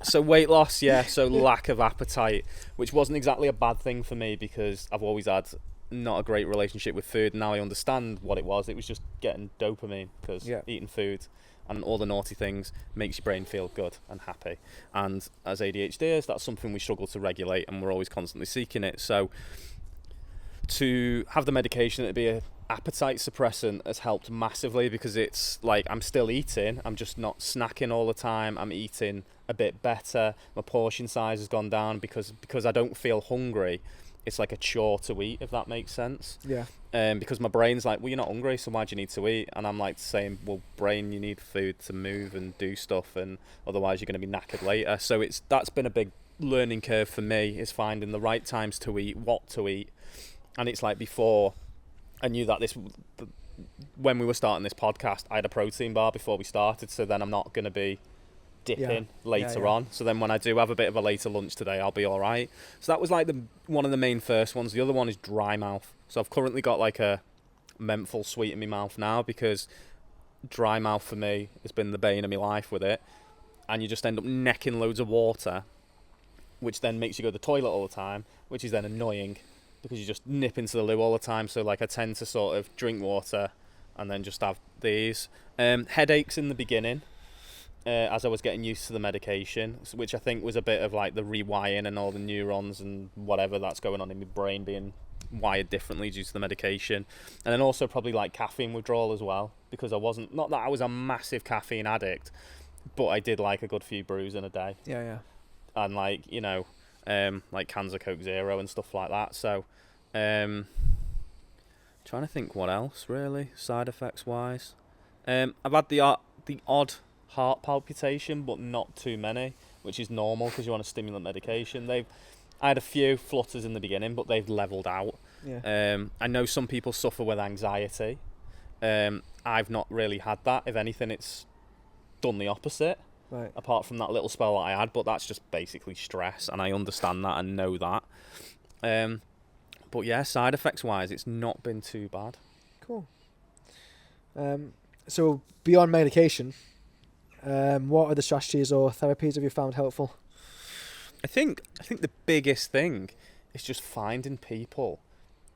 [SPEAKER 2] So weight loss, so lack of appetite, which wasn't exactly a bad thing for me because I've always had not a great relationship with food. Now I understand what it was. It was just getting dopamine, because eating food and all the naughty things makes your brain feel good and happy. And as ADHDers, that's something we struggle to regulate, and we're always constantly seeking it. So to have the medication to be a appetite suppressant has helped massively, because it's like I'm still eating, I'm just not snacking all the time, I'm eating a bit better, my portion size has gone down because I don't feel hungry. It's like a chore to eat, if that makes sense.
[SPEAKER 1] Yeah.
[SPEAKER 2] Because my brain's like, well, you're not hungry, so why do you need to eat? And I'm like saying, well, brain, you need food to move and do stuff, and otherwise you're going to be knackered later. So that's been a big learning curve for me, is finding the right times to eat, what to eat. And it's like, before I knew that when we were starting this podcast, I had a protein bar before we started, so then I'm not going to be dipping later on. So then when I do have a bit of a later lunch today, I'll be all right. So that was like one of the main first ones. The other one is dry mouth. So I've currently got like a menthol sweet in my mouth now, because dry mouth for me has been the bane of my life with it. And you just end up necking loads of water, which then makes you go to the toilet all the time, which is then annoying, because you just nip into the loo all the time. So like I tend to sort of drink water and then just have these. Headaches in the beginning, as I was getting used to the medication, which I think was a bit of like the rewiring and all the neurons and whatever that's going on in my brain being wired differently due to the medication. And then also probably like caffeine withdrawal as well, because not that I was a massive caffeine addict, but I did like a good few brews in a day.
[SPEAKER 1] Yeah.
[SPEAKER 2] And like, like cans of Coke Zero and stuff like that. So trying to think what else really, side effects wise. I've had the odd heart palpitation, but not too many, which is normal because you're on a stimulant medication. I had a few flutters in the beginning, but they've leveled out.
[SPEAKER 1] Yeah.
[SPEAKER 2] I know some people suffer with anxiety. I've not really had that. If anything, it's done the opposite.
[SPEAKER 1] Right.
[SPEAKER 2] Apart from that little spell that I had, but that's just basically stress, and I understand that and know that. But yeah, side effects wise, it's not been too bad.
[SPEAKER 1] Cool. So beyond medication, what other strategies or therapies have you found helpful?
[SPEAKER 2] I think the biggest thing is just finding people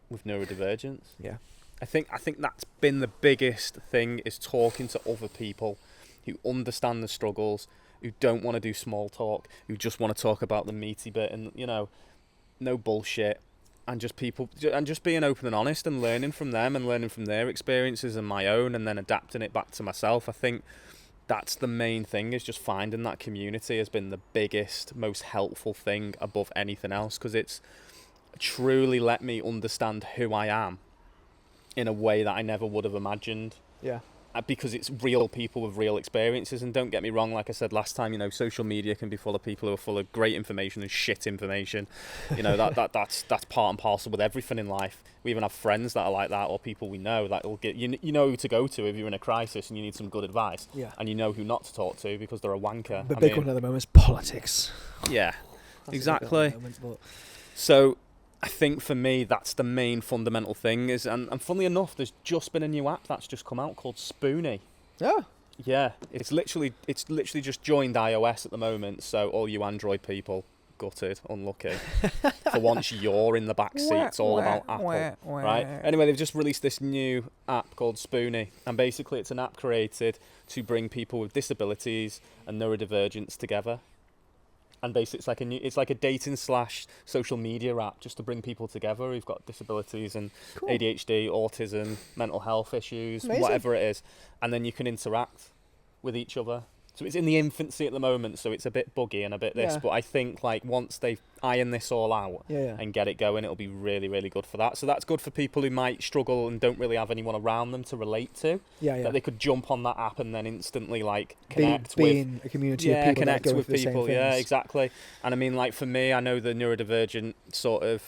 [SPEAKER 2] with neurodivergence.
[SPEAKER 1] Yeah.
[SPEAKER 2] I think that's been the biggest thing, is talking to other people who understand the struggles, who don't want to do small talk, who just want to talk about the meaty bit, and no bullshit, and just being open and honest, and learning from them and learning from their experiences and my own, and then adapting it back to myself. I think that's the main thing, is just finding that community has been the biggest, most helpful thing above anything else, because it's truly let me understand who I am in a way that I never would have imagined.
[SPEAKER 1] Yeah.
[SPEAKER 2] Because it's real people with real experiences. And don't get me wrong, like I said last time, social media can be full of people who are full of great information and shit information. That's part and parcel with everything in life. We even have friends that are like that, or people we know that will get who to go to if you're in a crisis and you need some good advice.
[SPEAKER 1] Yeah.
[SPEAKER 2] And you know who not to talk to because they're a wanker.
[SPEAKER 1] The big one at the moment is politics.
[SPEAKER 2] Yeah,
[SPEAKER 1] That's
[SPEAKER 2] exactly. So I think for me, that's the main fundamental thing. And funnily enough, there's just been a new app that's just come out called Spoonie.
[SPEAKER 1] Yeah.
[SPEAKER 2] Yeah, it's literally just joined iOS at the moment. So all you Android people, gutted, unlucky. For once you're in the back seat, it's all about Apple, right? Anyway, they've just released this new app called Spoonie, and basically it's an app created to bring people with disabilities and neurodivergence together. And basically, it's like a dating / social media app, just to bring people together who've got disabilities and
[SPEAKER 1] Cool.
[SPEAKER 2] ADHD, autism, mental health issues,
[SPEAKER 1] Amazing.
[SPEAKER 2] whatever it is. And then you can interact with each other. So it's in the infancy at the moment, so it's a bit buggy and a bit this.
[SPEAKER 1] Yeah.
[SPEAKER 2] But I think like once they iron this all out
[SPEAKER 1] Yeah.
[SPEAKER 2] and get it going, it'll be really, really good for that. So that's good for people who might struggle and don't really have anyone around them to relate to.
[SPEAKER 1] Yeah.
[SPEAKER 2] That they could jump on that app and then instantly like connect with.
[SPEAKER 1] Being a community of people
[SPEAKER 2] connect
[SPEAKER 1] that are going
[SPEAKER 2] with
[SPEAKER 1] through the same
[SPEAKER 2] people. Yeah,
[SPEAKER 1] things.
[SPEAKER 2] exactly. And I mean, like for me, I know the neurodivergent sort of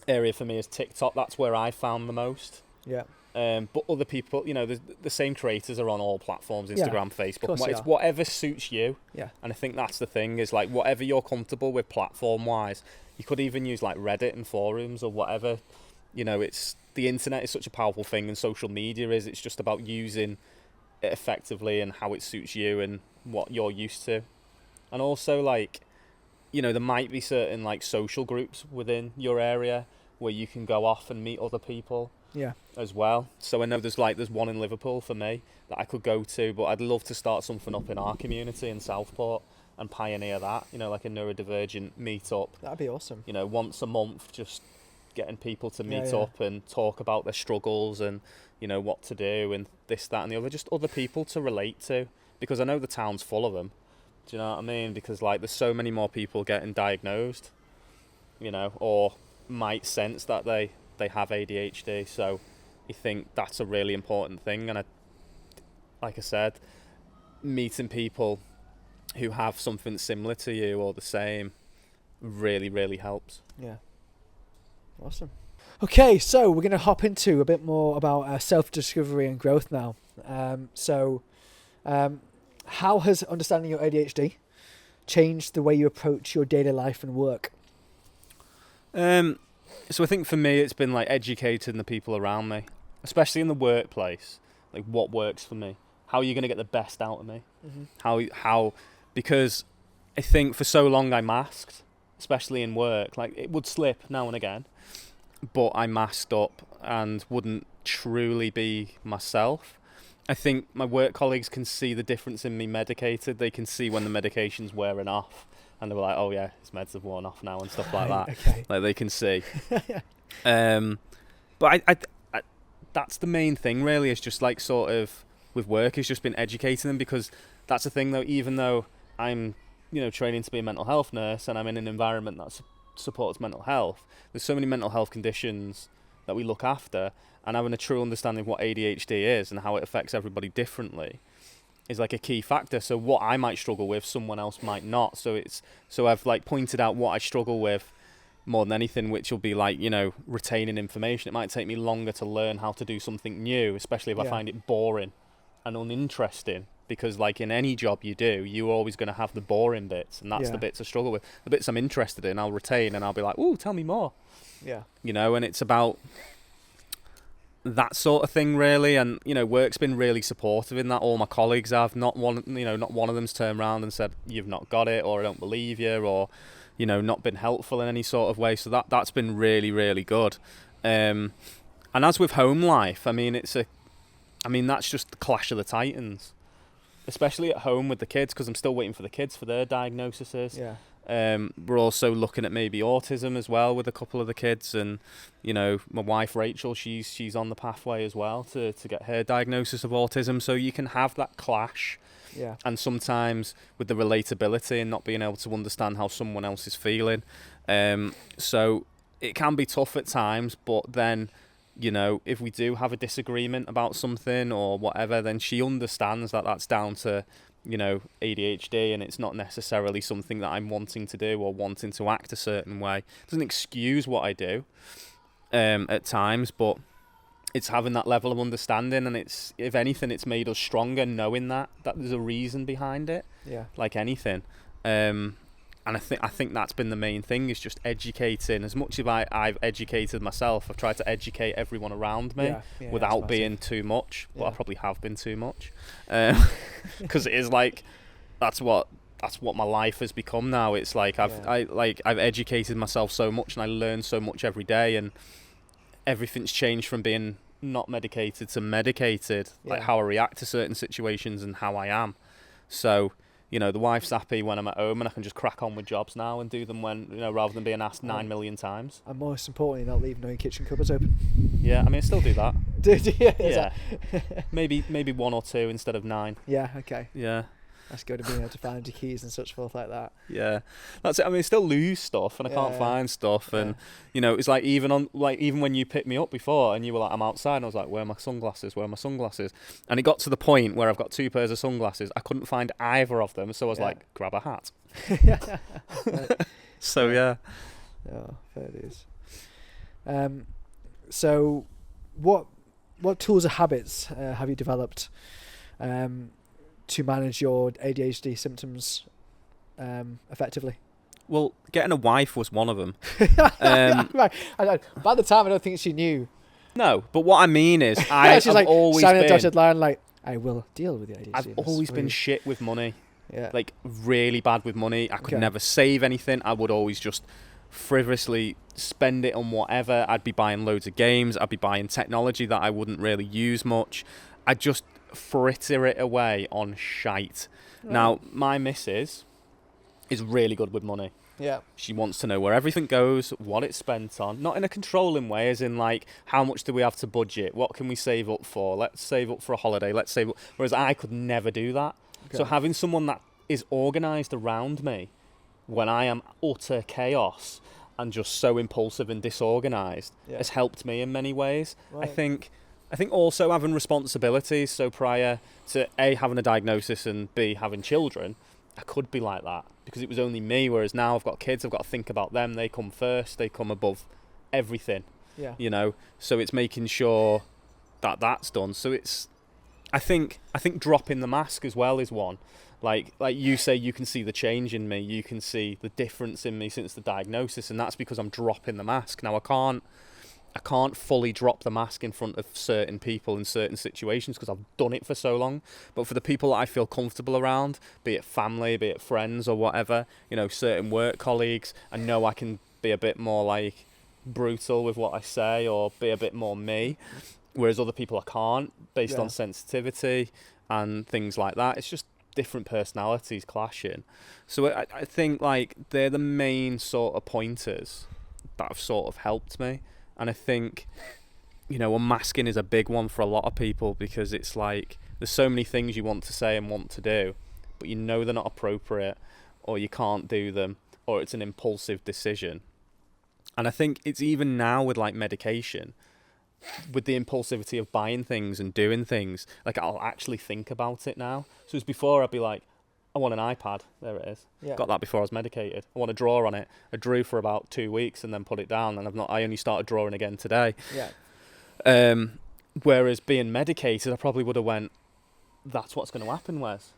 [SPEAKER 2] area for me is TikTok. That's where I found the most.
[SPEAKER 1] Yeah.
[SPEAKER 2] But other people, the same creators are on all platforms, Instagram, Facebook.
[SPEAKER 1] course they
[SPEAKER 2] It's
[SPEAKER 1] are.
[SPEAKER 2] whatever suits you.
[SPEAKER 1] Yeah.
[SPEAKER 2] And I think that's the thing, is like whatever you're comfortable with platform-wise. You could even use like Reddit and forums or whatever. It's the internet is such a powerful thing, and social media is. It's just about using it effectively and how it suits you and what you're used to. And also like, there might be certain like social groups within your area where you can go off and meet other people.
[SPEAKER 1] Yeah.
[SPEAKER 2] As well. So I know there's one in Liverpool for me that I could go to, but I'd love to start something up in our community in Southport and pioneer that, like a neurodivergent meet-up.
[SPEAKER 1] That'd be awesome.
[SPEAKER 2] Once a month, just getting people to meet
[SPEAKER 1] Yeah.
[SPEAKER 2] up and talk about their struggles and, you know, what to do and this, that and the other, just other people to relate to, because I know the town's full of them. Do you know what I mean? Because like there's so many more people getting diagnosed, you know, or might sense that they have ADHD. So you think that's a really important thing. And like I said, meeting people who have something similar to you or the same really, really helps.
[SPEAKER 1] Yeah. Awesome. Okay, so we're going to hop into a bit more about self-discovery and growth now. How has understanding your ADHD changed the way you approach your daily life and work?
[SPEAKER 2] So I think for me, it's been like educating the people around me, especially in the workplace. Like what works for me? How are you going to get the best out of me? How? Because I think for so long I masked, especially in work. Like it would slip now and again, but I masked up and wouldn't truly be myself. I think my work colleagues can see the difference in me medicated. They can see when the medication's wearing off, and they were like, "Oh yeah, his meds have worn off now," and stuff like that.
[SPEAKER 1] Okay.
[SPEAKER 2] Like they can see. But I that's the main thing really, is just like sort of with work, is just been educating them, because that's the thing though. Even though I'm, you know, training to be a mental health nurse and I'm in an environment that supports mental health, there's so many mental health conditions that we look after, and having a true understanding of what ADHD is and how it affects everybody differently is like a key factor. So what I might struggle with, someone else might not. So I've like pointed out what I struggle with more than anything, which will be like, you know, retaining information. It might take me longer to learn how to do something new, especially if I find it boring and uninteresting, because like in any job you do, you're always going to have the boring bits, and that's the bits I struggle with. The bits I'm interested in, I'll retain, and I'll be like, "Ooh, tell me more."
[SPEAKER 1] Yeah.
[SPEAKER 2] You know, and it's about that sort of thing really. And you know, work's been really supportive in that. All my colleagues have. Not one of them's turned around and said you've not got it, or I don't believe you, or you know, not been helpful in any sort of way. So that's been really, really good. And as with home life, I mean, that's just the clash of the titans, especially at home with the kids, because I'm still waiting for the kids for their diagnoses.
[SPEAKER 1] Yeah.
[SPEAKER 2] We're also looking at maybe autism as well with a couple of the kids, and you know, my wife Rachel, she's on the pathway as well to get her diagnosis of autism. So you can have that clash, and sometimes with the relatability and not being able to understand how someone else is feeling. So it can be tough at times, but then, you know, if we do have a disagreement about something or whatever, then she understands that that's down to, you know, ADHD, and it's not necessarily something that I'm wanting to do or wanting to act a certain way. It doesn't excuse what I do at times, but it's having that level of understanding, and it's, if anything, it's made us stronger knowing that there's a reason behind it.
[SPEAKER 1] Yeah.
[SPEAKER 2] Like anything. And I think that's been the main thing, is just educating. As much as I've educated myself, I've tried to educate everyone around me without being too much. But I probably have been too much, because it is like that's what my life has become now. It's like I've educated myself so much, and I learn so much every day, and everything's changed from being not medicated to medicated. Like how I react to certain situations and how I am. So, you know, the wife's happy when I'm at home, and I can just crack on with jobs now and do them when, you know, rather than being asked 9 million times.
[SPEAKER 1] And most importantly, not leaving all your kitchen cupboards open.
[SPEAKER 2] Yeah, I mean, I still do that.
[SPEAKER 1] Do you?
[SPEAKER 2] Yeah. Maybe 1 or 2 instead of 9.
[SPEAKER 1] Yeah, okay.
[SPEAKER 2] Yeah.
[SPEAKER 1] That's good, being able to find your keys and such forth like that.
[SPEAKER 2] Yeah, that's it. I mean, I still lose stuff, and I can't find stuff, and you know, it's like even when you picked me up before, and you were like, "I'm outside," and I was like, "Where are my sunglasses? Where are my sunglasses?" And it got to the point where I've got 2 pairs of sunglasses. I couldn't find either of them, so I was like, "Grab a hat." So yeah.
[SPEAKER 1] Oh, fair dues. So, what tools or habits have you developed to manage your ADHD symptoms effectively?
[SPEAKER 2] Well, getting a wife was one of them.
[SPEAKER 1] Right. By the time, I don't think she knew.
[SPEAKER 2] No, but what I mean is, I've
[SPEAKER 1] like
[SPEAKER 2] always
[SPEAKER 1] signing
[SPEAKER 2] been
[SPEAKER 1] a dotted line, like, I will deal with the ADHD.
[SPEAKER 2] I've always been shit with money.
[SPEAKER 1] Yeah.
[SPEAKER 2] Like really bad with money. I could never save anything. I would always just frivolously spend it on whatever. I'd be buying loads of games. I'd be buying technology that I wouldn't really use much. I'd just fritter it away on shite. Now, my missus is really good with money.
[SPEAKER 1] Yeah.
[SPEAKER 2] She wants to know where everything goes, what it's spent on, not in a controlling way, as in like, how much do we have to budget? What can we save up for? Let's save up for a holiday. Let's save up. Whereas I could never do that.
[SPEAKER 1] Okay.
[SPEAKER 2] So having someone that is organised around me when I am utter chaos and just so impulsive and disorganised has helped me in many ways. Right. I think also having responsibilities. So prior to A, having a diagnosis, and B, having children, I could be like that because it was only me. Whereas now I've got kids, I've got to think about them. They come first. They come above everything. Yeah. You know, so it's making sure that that's done. So it's, I think dropping the mask as well is one. Like you say, you can see the change in me. You can see the difference in me since the diagnosis, and that's because I'm dropping the mask. Now I can't fully drop the mask in front of certain people in certain situations because I've done it for so long. But for the people that I feel comfortable around, be it family, be it friends or whatever, you know, certain work colleagues, I know I can be a bit more like brutal with what I say or be a bit more me, whereas other people I can't, based on sensitivity and things like that. It's just different personalities clashing. So I think like they're the main sort of pointers that have sort of helped me. And I think, you know, unmasking is a big one for a lot of people because it's like there's so many things you want to say and want to do, but you know they're not appropriate or you can't do them or it's an impulsive decision. And I think it's even now with like medication, with the impulsivity of buying things and doing things, like I'll actually think about it now. So as before I'd be like, I want an iPad. There it is. Yeah. Got that before I was medicated. I want to draw on it. I drew for about 2 weeks and then put it down, and I only started drawing again today. Yeah. Whereas being medicated, I probably would have went, that's what's going to happen, Wes.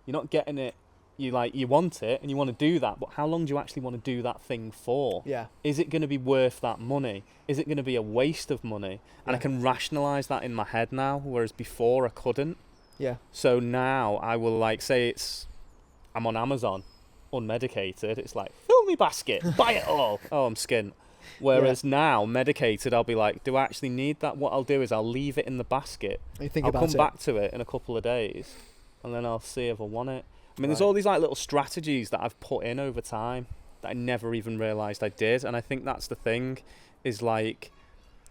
[SPEAKER 2] You're not getting it. You want it and you want to do that, but how long do you actually want to do that thing for? Yeah. Is it going to be worth that money? Is it going to be a waste of money? And I can rationalise that in my head now, whereas before I couldn't. Yeah. So now I will like say I'm on Amazon, unmedicated. It's like, fill me basket, buy it all. Oh, I'm skint. Whereas now, medicated, I'll be like, do I actually need that? What I'll do is I'll leave it in the basket. I'll come back to it in a couple of days, and then I'll see if I want it. I mean, there's all these like little strategies that I've put in over time that I never even realised I did. And I think that's the thing, is like,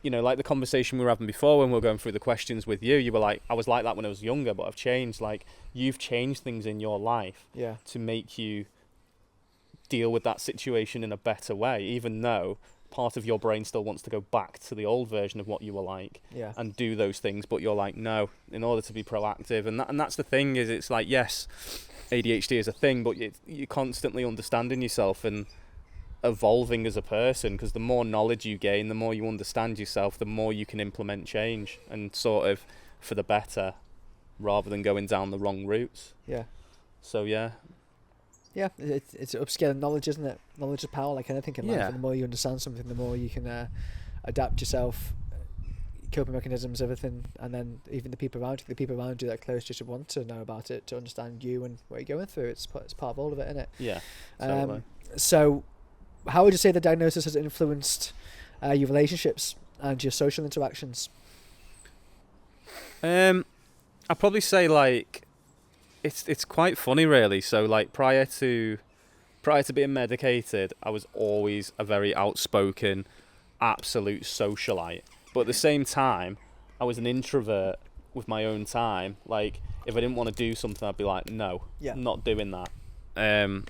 [SPEAKER 2] you know, like the conversation we were having before when we were going through the questions with you, you were like, I was like that when I was younger, but I've changed. Like, you've changed things in your life to make you deal with that situation in a better way, even though part of your brain still wants to go back to the old version of what you were like and do those things. But you're like, no, in order to be proactive. And that's the thing, is it's like, yes, ADHD is a thing, but you're constantly understanding yourself and evolving as a person, because the more knowledge you gain, the more you understand yourself, the more you can implement change and sort of for the better rather than going down the wrong routes. So it's upscaling knowledge, isn't it? Knowledge is power, like anything in life. And the more you understand something, the more you can adapt yourself, coping mechanisms, everything. And then even the people around you that are close, just want to know about it, to understand you and what you're going through. It's part of all of it, isn't it? Yeah, totally. So how would you say the diagnosis has influenced your relationships and your social interactions? I'd probably say like it's quite funny, really. So like prior to being medicated, I was always a very outspoken, absolute socialite. But at the same time, I was an introvert with my own time. Like if I didn't want to do something, I'd be like, no, I'm not doing that.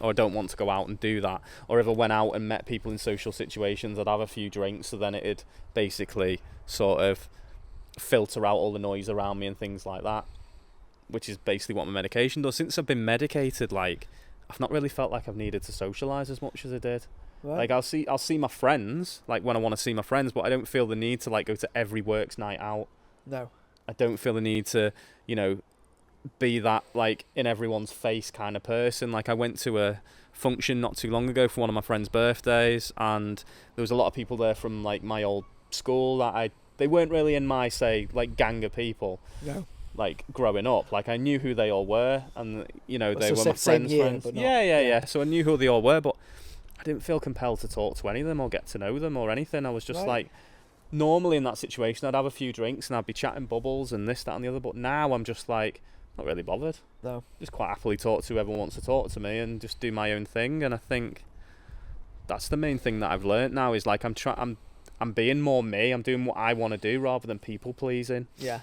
[SPEAKER 2] Or I don't want to go out and do that. Or if I went out and met people in social situations, I'd have a few drinks, so then it'd basically sort of filter out all the noise around me and things like that, which is basically what my medication does. Since I've been medicated, like, I've not really felt like I've needed to socialise as much as I did. Right. Like, I'll see my friends, like, when I want to see my friends, but I don't feel the need to, like, go to every works night out. No. I don't feel the need to, you know, be that like in everyone's face kind of person. Like I went to a function not too long ago for one of my friend's birthdays, and there was a lot of people there from like my old school that they weren't really in my say like gang of people. No. Like growing up, like I knew who they all were, and you know they were my friends' friends. Yeah. So I knew who they all were, but I didn't feel compelled to talk to any of them or get to know them or anything. I was just like, normally in that situation I'd have a few drinks and I'd be chatting bubbles and this, that and the other, but now I'm just like not really bothered. No. Just quite happily talk to whoever wants to talk to me and just do my own thing. And I think that's the main thing that I've learnt now, is like I'm being more me. I'm doing what I want to do rather than people pleasing.
[SPEAKER 1] Yeah.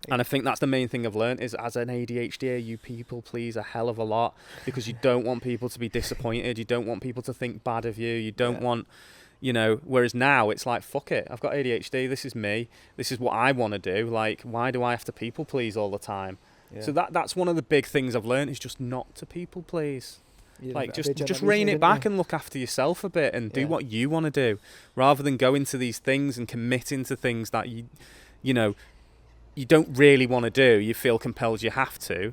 [SPEAKER 2] And I think that's the main thing I've learnt, is as an ADHD, you people please a hell of a lot, because you don't want people to be disappointed. You don't want people to think bad of you. You don't want, you know, whereas now it's like, fuck it. I've got ADHD. This is me. This is what I want to do. Like, why do I have to people please all the time? Yeah. So that's one of the big things I've learnt, is just not to people please. Like, just rein it back and look after yourself a bit and do what you want to do, rather than go into these things and committing to things that you know, you don't really want to do. You feel compelled you have to.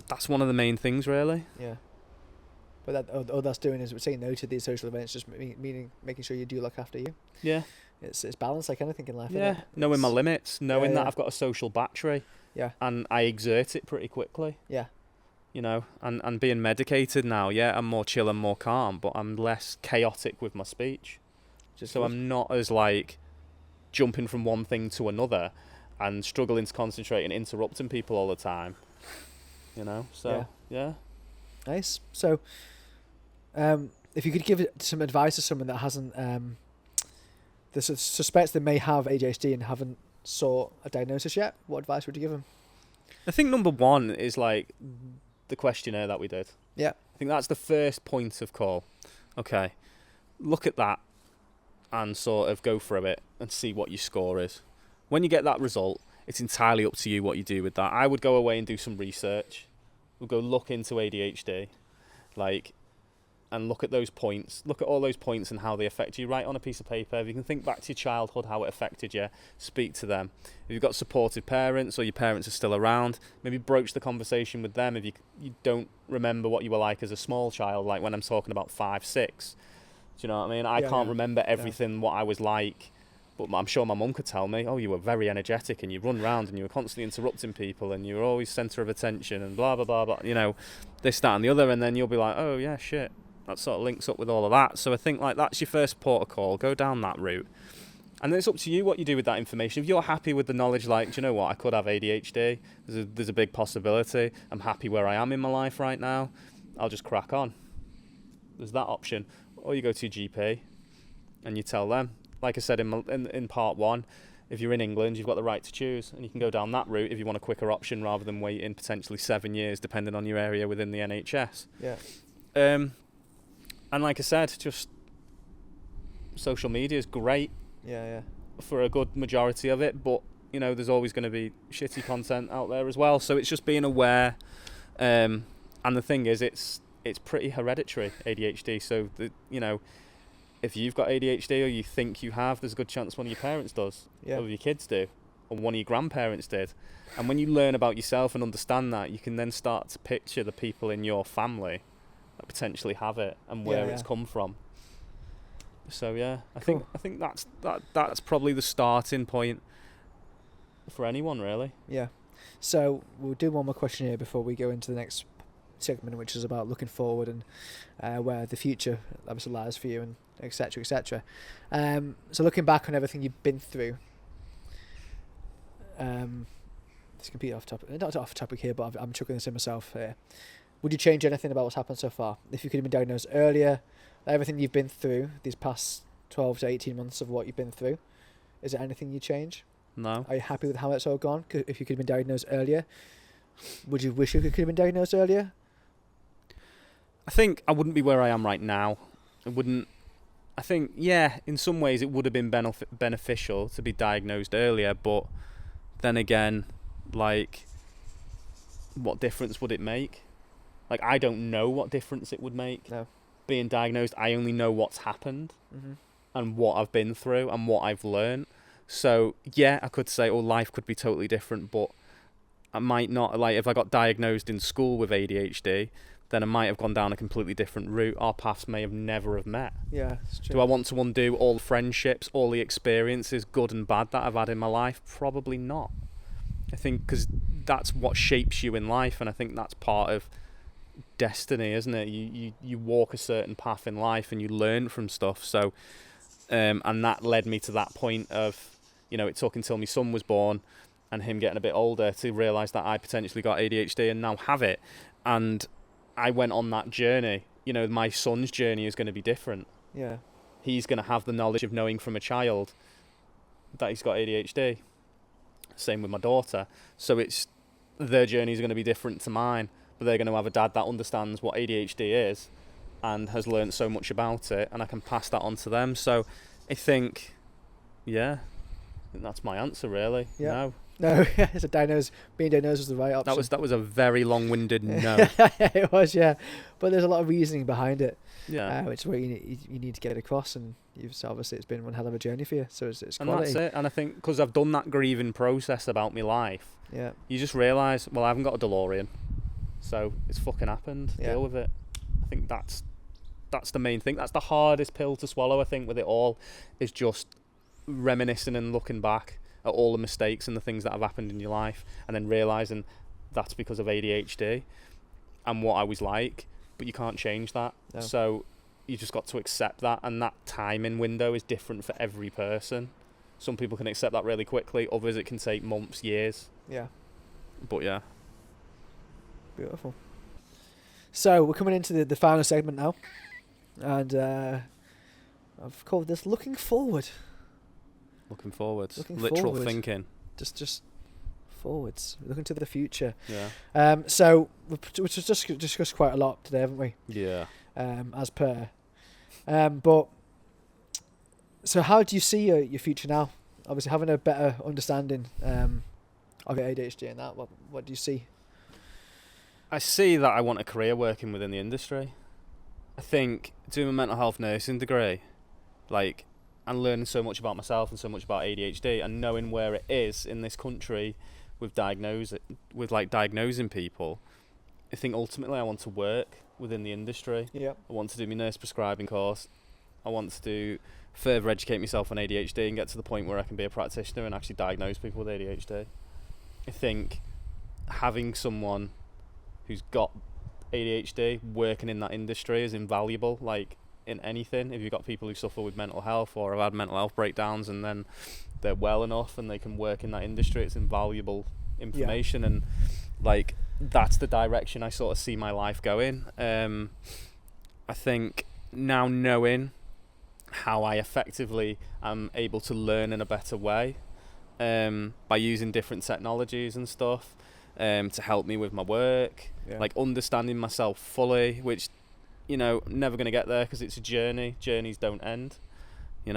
[SPEAKER 2] That's one of the main things, really.
[SPEAKER 1] Yeah. But all that's doing is saying no to these social events, just meaning making sure you do look after you. Yeah. It's balance, like anything in life.
[SPEAKER 2] Yeah. Knowing my limits, knowing that I've got a social battery.
[SPEAKER 1] Yeah.
[SPEAKER 2] And I exert it pretty quickly.
[SPEAKER 1] Yeah.
[SPEAKER 2] You know, and being medicated now, I'm more chill and more calm, but I'm less chaotic with my speech. So I'm not as like jumping from one thing to another and struggling to concentrate and interrupting people all the time. You know, so yeah.
[SPEAKER 1] Nice. So, if you could give some advice to someone that hasn't, that suspects they may have ADHD and haven't sought a diagnosis yet, what advice would you give them?
[SPEAKER 2] I think number one is like the questionnaire that we did.
[SPEAKER 1] Yeah.
[SPEAKER 2] I think that's the first point of call. Okay, look at that and sort of go through it and see what your score is. When you get that result, it's entirely up to you what you do with that. I would go away and do some research. We'll go look into ADHD, and look at those points. Look at all those points and how they affect you. Write on a piece of paper. If you can think back to your childhood, how it affected you, speak to them. If you've got supportive parents or your parents are still around, maybe broach the conversation with them if you don't remember what you were like as a small child, like when I'm talking about 5, 6. Do you know what I mean? I can't remember everything, what I was like, but I'm sure my mum could tell me, oh, you were very energetic and you run around and you were constantly interrupting people and you were always centre of attention and blah, blah, blah, blah, you know, this, that and the other. And then you'll be like, oh, yeah, shit. That sort of links up with all of that. So I think like that's your first port of call. Go down that route. And then it's up to you what you do with that information. If you're happy with the knowledge, like, do you know what, I could have ADHD. There's a big possibility. I'm happy where I am in my life right now. I'll just crack on. There's that option. Or you go to your GP and you tell them. Like I said in part 1, if you're in England, you've got the right to choose. And you can go down that route if you want a quicker option rather than waiting potentially 7 years, depending on your area within the NHS.
[SPEAKER 1] Yeah.
[SPEAKER 2] And like I said, just social media is great.
[SPEAKER 1] Yeah.
[SPEAKER 2] For a good majority of it, but you know, there's always going to be shitty content out there as well. So it's just being aware. And the thing is, it's pretty hereditary, ADHD. So you know, if you've got ADHD or you think you have, there's a good chance one of your parents does, or your kids do, or one of your grandparents did. And when you learn about yourself and understand that, you can then start to picture the people in your family that potentially have it and where it's come from. So I think that's probably the starting point for anyone, really. Yeah.
[SPEAKER 1] So we'll do one more question here before we go into the next segment, which is about looking forward and where the future obviously lies for you, and etc. etc. So looking back on everything you've been through, this can be off topic, not off topic here, but I'm chucking this in myself here. Would you change anything about what's happened so far? If you could have been diagnosed earlier, everything you've been through these past 12 to 18 months of what you've been through, is there anything you change?
[SPEAKER 2] No.
[SPEAKER 1] Are you happy with how it's all gone? If you could have been diagnosed earlier, would you wish you could have been diagnosed earlier?
[SPEAKER 2] I think I wouldn't be where I am right now. I think, in some ways it would have been beneficial to be diagnosed earlier, but then again, like, what difference would it make? Like, I don't know what difference it would make.
[SPEAKER 1] No.
[SPEAKER 2] Being diagnosed, I only know what's happened and what I've been through and what I've learned. So, I could say, life could be totally different, but I might not. Like, if I got diagnosed in school with ADHD, then I might have gone down a completely different route. Our paths may have never have met.
[SPEAKER 1] Yeah, it's true.
[SPEAKER 2] Do I want to undo all the friendships, all the experiences, good and bad, that I've had in my life? Probably not. I think because that's what shapes you in life, and I think that's part of destiny, isn't it? You walk a certain path in life and you learn from stuff. So, and that led me to that point of, it took until my son was born and him getting a bit older to realise that I potentially got ADHD and now have it. And I went on that journey you know, my son's journey is going to be different.
[SPEAKER 1] Yeah.
[SPEAKER 2] He's going to have the knowledge of knowing from a child that he's got ADHD. Same with my daughter. So their journey is going to be different to mine, but they're going to have a dad that understands what ADHD is and has learned so much about it, and I can pass that on to them. So I think, I think that's my answer, really.
[SPEAKER 1] Yeah. No, being diagnosed was the right option.
[SPEAKER 2] That was a very long-winded no.
[SPEAKER 1] It was, yeah. But there's a lot of reasoning behind it.
[SPEAKER 2] Yeah.
[SPEAKER 1] Which is what you need to get across, and obviously it's been one hell of a journey for you. So it's
[SPEAKER 2] and
[SPEAKER 1] quality.
[SPEAKER 2] that's it. And I think because I've done that grieving process about my life,
[SPEAKER 1] yeah,
[SPEAKER 2] you just realise, well, I haven't got a DeLorean, so it's fucking happened.
[SPEAKER 1] Yeah.
[SPEAKER 2] Deal with it. I think that's the main thing. That's the hardest pill to swallow, I think, with it all, is just reminiscing and looking back at all the mistakes and the things that have happened in your life, and then realising that's because of ADHD and what I was like, but you can't change that.
[SPEAKER 1] No.
[SPEAKER 2] So you just got to accept that, and that timing window is different for every person. Some people can accept that really quickly, others it can take months, years.
[SPEAKER 1] Yeah.
[SPEAKER 2] But yeah.
[SPEAKER 1] Beautiful. So we're coming into the final segment now, and I've called this "Looking Forward."
[SPEAKER 2] Looking forwards.
[SPEAKER 1] Looking
[SPEAKER 2] Literal
[SPEAKER 1] forward.
[SPEAKER 2] thinking.
[SPEAKER 1] Just forwards. Looking to the future.
[SPEAKER 2] Yeah.
[SPEAKER 1] So we've just discussed quite a lot today, haven't we?
[SPEAKER 2] Yeah.
[SPEAKER 1] As per. But so how do you see your future now? Obviously, having a better understanding of your ADHD and that. What do you see?
[SPEAKER 2] I see that I want a career working within the industry. I think doing a mental health nursing degree, and learning so much about myself and so much about ADHD, and knowing where it is in this country with diagnosing people, I think ultimately I want to work within the industry.
[SPEAKER 1] Yeah.
[SPEAKER 2] I want to do my nurse prescribing course. I want to further educate myself on ADHD and get to the point where I can be a practitioner and actually diagnose people with ADHD. I think having someone who's got ADHD working in that industry is invaluable. In anything, if you've got people who suffer with mental health or have had mental health breakdowns and then they're well enough and they can work in that industry, it's invaluable information. And that's the direction I sort of see my life going. I think now knowing how I effectively am able to learn in a better way, by using different technologies and stuff to help me with my work, understanding myself fully, which never going to get there because it's a journey. Journeys don't end, they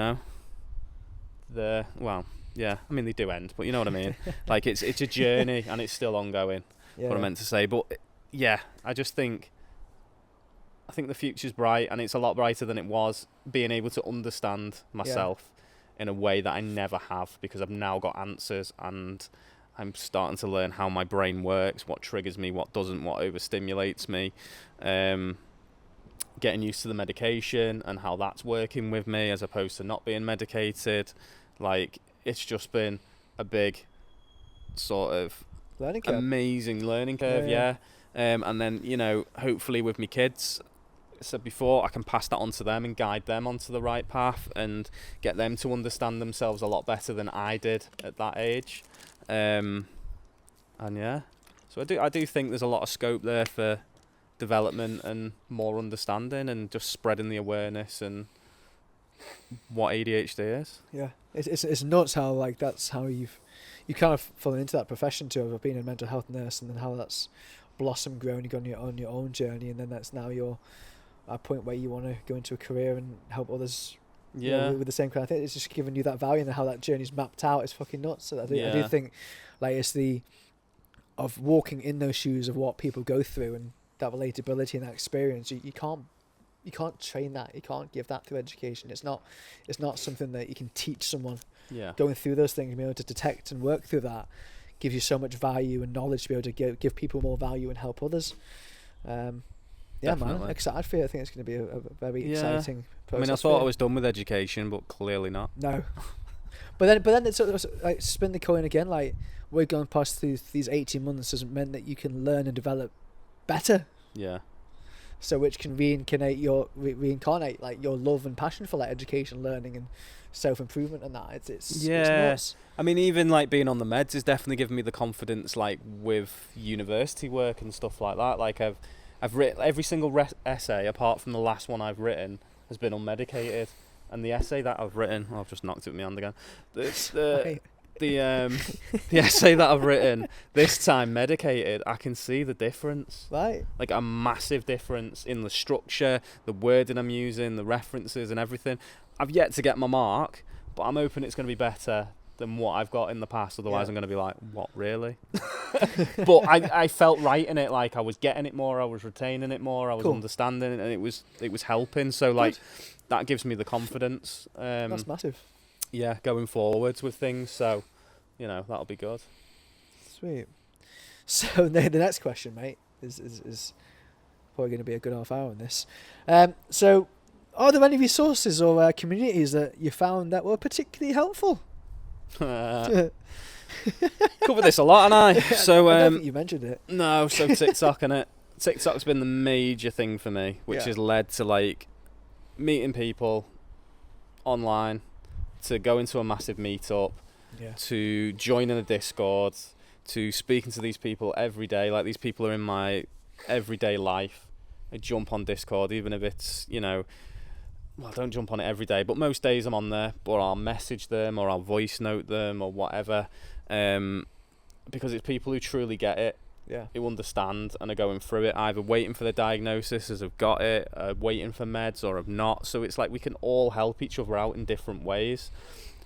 [SPEAKER 2] do end, but you know what I mean. It's a journey and it's still ongoing. What I meant to say, but I just think the future's bright, and it's a lot brighter than it was. Being able to understand myself in a way that I never have, because I've now got answers, and I'm starting to learn how my brain works, what triggers me, what doesn't, what overstimulates me. Getting used to the medication and how that's working with me as opposed to not being medicated. It's just been a big sort of amazing learning curve. And then hopefully with my kids, I said before, I can pass that on to them and guide them onto the right path and get them to understand themselves a lot better than I did at that age. So I do think there's a lot of scope there for development and more understanding and just spreading the awareness and what ADHD is.
[SPEAKER 1] Yeah, it's nuts how that's how you kind of fallen into that profession too, of being a mental health nurse, and then how that's blossomed, grown, you gone on your own journey, and then that's now you're at a point where you want to go into a career and help others. With the same kind of thing. It's just giving you that value, and how that journey's mapped out is fucking nuts. So I do think it's the of walking in those shoes of what people go through, and that relatability and that experience. You can't train that. You can't give that through education. It's not something that you can teach someone. Going through those things, being able to detect and work through that, gives you so much value and knowledge to be able to give people more value and help others. Man, excited for you. I think it's going to be a very exciting process.
[SPEAKER 2] I thought I was done with education, but clearly not.
[SPEAKER 1] No. but then it's sort of spin the coin again. We're going past these 18 months hasn't meant that you can learn and develop better.
[SPEAKER 2] Yeah.
[SPEAKER 1] So which can reincarnate your love and passion for education, learning, and self-improvement, and that. It's nuts.
[SPEAKER 2] Even being on the meds is definitely giving me the confidence with university work and stuff like that. I've written every single essay apart from the last one I've written has been unmedicated, and the essay that I've written, I've just knocked it with my hand again. The essay that I've written this time medicated, I can see the difference.
[SPEAKER 1] Right.
[SPEAKER 2] Like a massive difference in the structure, the wording I'm using, the references and everything. I've yet to get my mark, but I'm hoping it's going to be better than what I've got in the past. Otherwise, I'm going to be like, what, really? But I felt right in it. Like I was getting it more, I was retaining it more, I was understanding it, and it was helping. So like that gives me the confidence.
[SPEAKER 1] That's massive.
[SPEAKER 2] Yeah, going forwards with things. So, you know, that'll be good.
[SPEAKER 1] Sweet. So the next question, mate, is probably going to be a good half hour on this. So, are there any resources or communities that you found that were particularly helpful?
[SPEAKER 2] Cover this a lot, and I. So
[SPEAKER 1] I don't think you mentioned it.
[SPEAKER 2] No, so TikTok and it. TikTok's been the major thing for me, which has led to like meeting people online, to go into a massive meetup, to join in a Discord, to speaking to these people every day. Like these people are in my everyday life. I jump on Discord, even if it's, you know, well, I don't jump on it every day, but most days I'm on there, or I'll message them, or I'll voice note them, or whatever, because it's people who truly get it, who understand and are going through it, either waiting for the diagnosis as have got it, waiting for meds, or have not. So it's like we can all help each other out in different ways.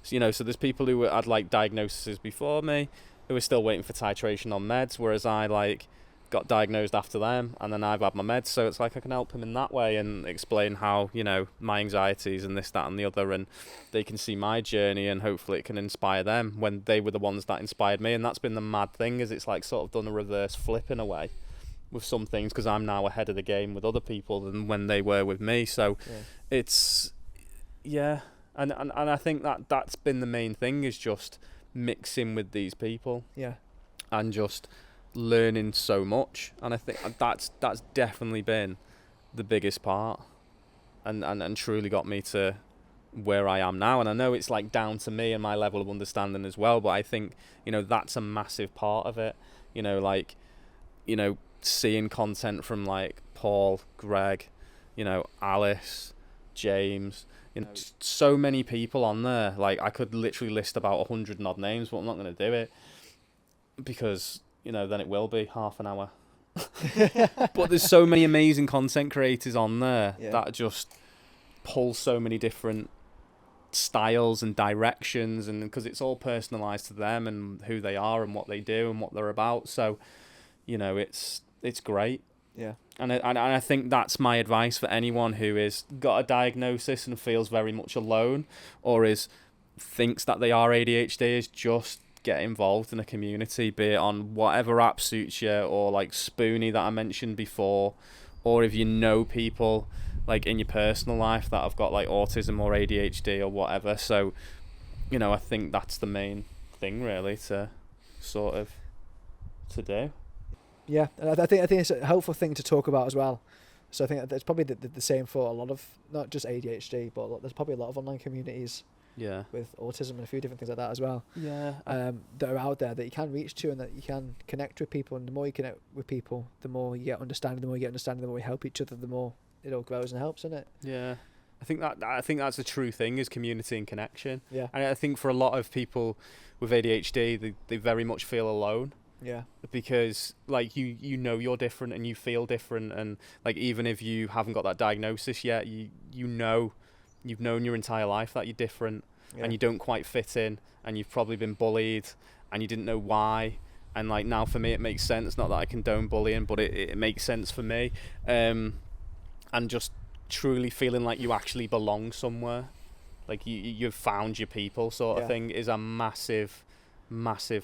[SPEAKER 2] So, you know, so there's people who had like diagnoses before me who are still waiting for titration on meds, whereas I like got diagnosed after them, and then I've had my meds, so it's like I can help them in that way and explain how, you know, my anxieties and this, that and the other, and they can see my journey, and hopefully it can inspire them when they were the ones that inspired me. And that's been the mad thing, is it's like sort of done a reverse flip in a way with some things, because I'm now ahead of the game with other people than when they were with me. So it's and I think that's been the main thing, is just mixing with these people and just learning so much. And I think that's definitely been the biggest part, and truly got me to where I am now. And I know it's like down to me and my level of understanding as well, but I think, you know, that's a massive part of it. You know, like, you know, seeing content from like Paul, Greg, you know, Alice, James, you know, so many people on there. Like I could literally list about 100 and odd names, but I'm not going to do it, because, you know, then it will be half an hour. But there's so many amazing content creators on there that just pull so many different styles and directions, and because it's all personalized to them and who they are and what they do and what they're about. So, you know, it's great. Yeah. And I think that's my advice for anyone who is got a diagnosis and feels very much alone, or thinks that they are ADHD, is just get involved in a community, be it on whatever app suits you, or like Spoonie that I mentioned before, or if you know people like in your personal life that have got like autism or ADHD or whatever. So, you know, I think that's the main thing really to sort of to do. Yeah, I think it's a helpful thing to talk about as well. So I think that's probably the same for a lot of, not just ADHD, but there's probably a lot of online communities with autism and a few different things like that as well. Yeah. That are out there that you can reach to and that you can connect with people. And the more you connect with people, the more you get understanding. The more you get understanding, the more we help each other, the more it all grows and helps, isn't it? Yeah. I think that's the true thing, is community and connection. Yeah. And I think for a lot of people with ADHD, they very much feel alone. Yeah. Because like you know you're different and you feel different, and like even if you haven't got that diagnosis yet, you've known your entire life that you're different, and you don't quite fit in, and you've probably been bullied and you didn't know why. And like now for me it makes sense, not that I condone bullying, but it makes sense for me. And just truly feeling like you actually belong somewhere, like you've found your people sort of thing, is a massive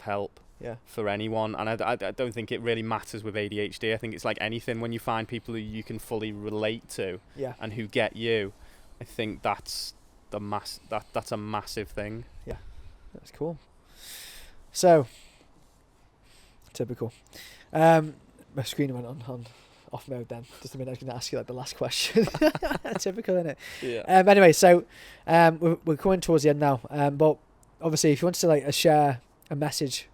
[SPEAKER 2] help for anyone. And I don't think it really matters with ADHD. I think it's like anything, when you find people who you can fully relate to and who get you, I think that's a massive thing. Yeah, that's cool. So typical. My screen went on off mode then. Just a minute, I was going to ask you like the last question. Typical, isn't it? Yeah. Anyway, so we're coming towards the end now. But obviously, if you want to like share a message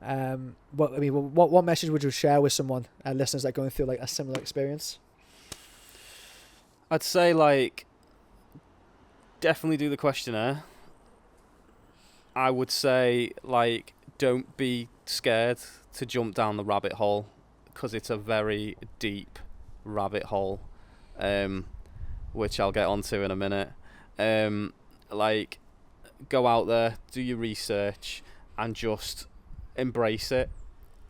[SPEAKER 1] What message would you share with someone, listeners that are going through like a similar experience?
[SPEAKER 2] I'd say like definitely do the questionnaire. I would say like don't be scared to jump down the rabbit hole, because it's a very deep rabbit hole, which I'll get onto in a minute. Like go out there, do your research, and just embrace it,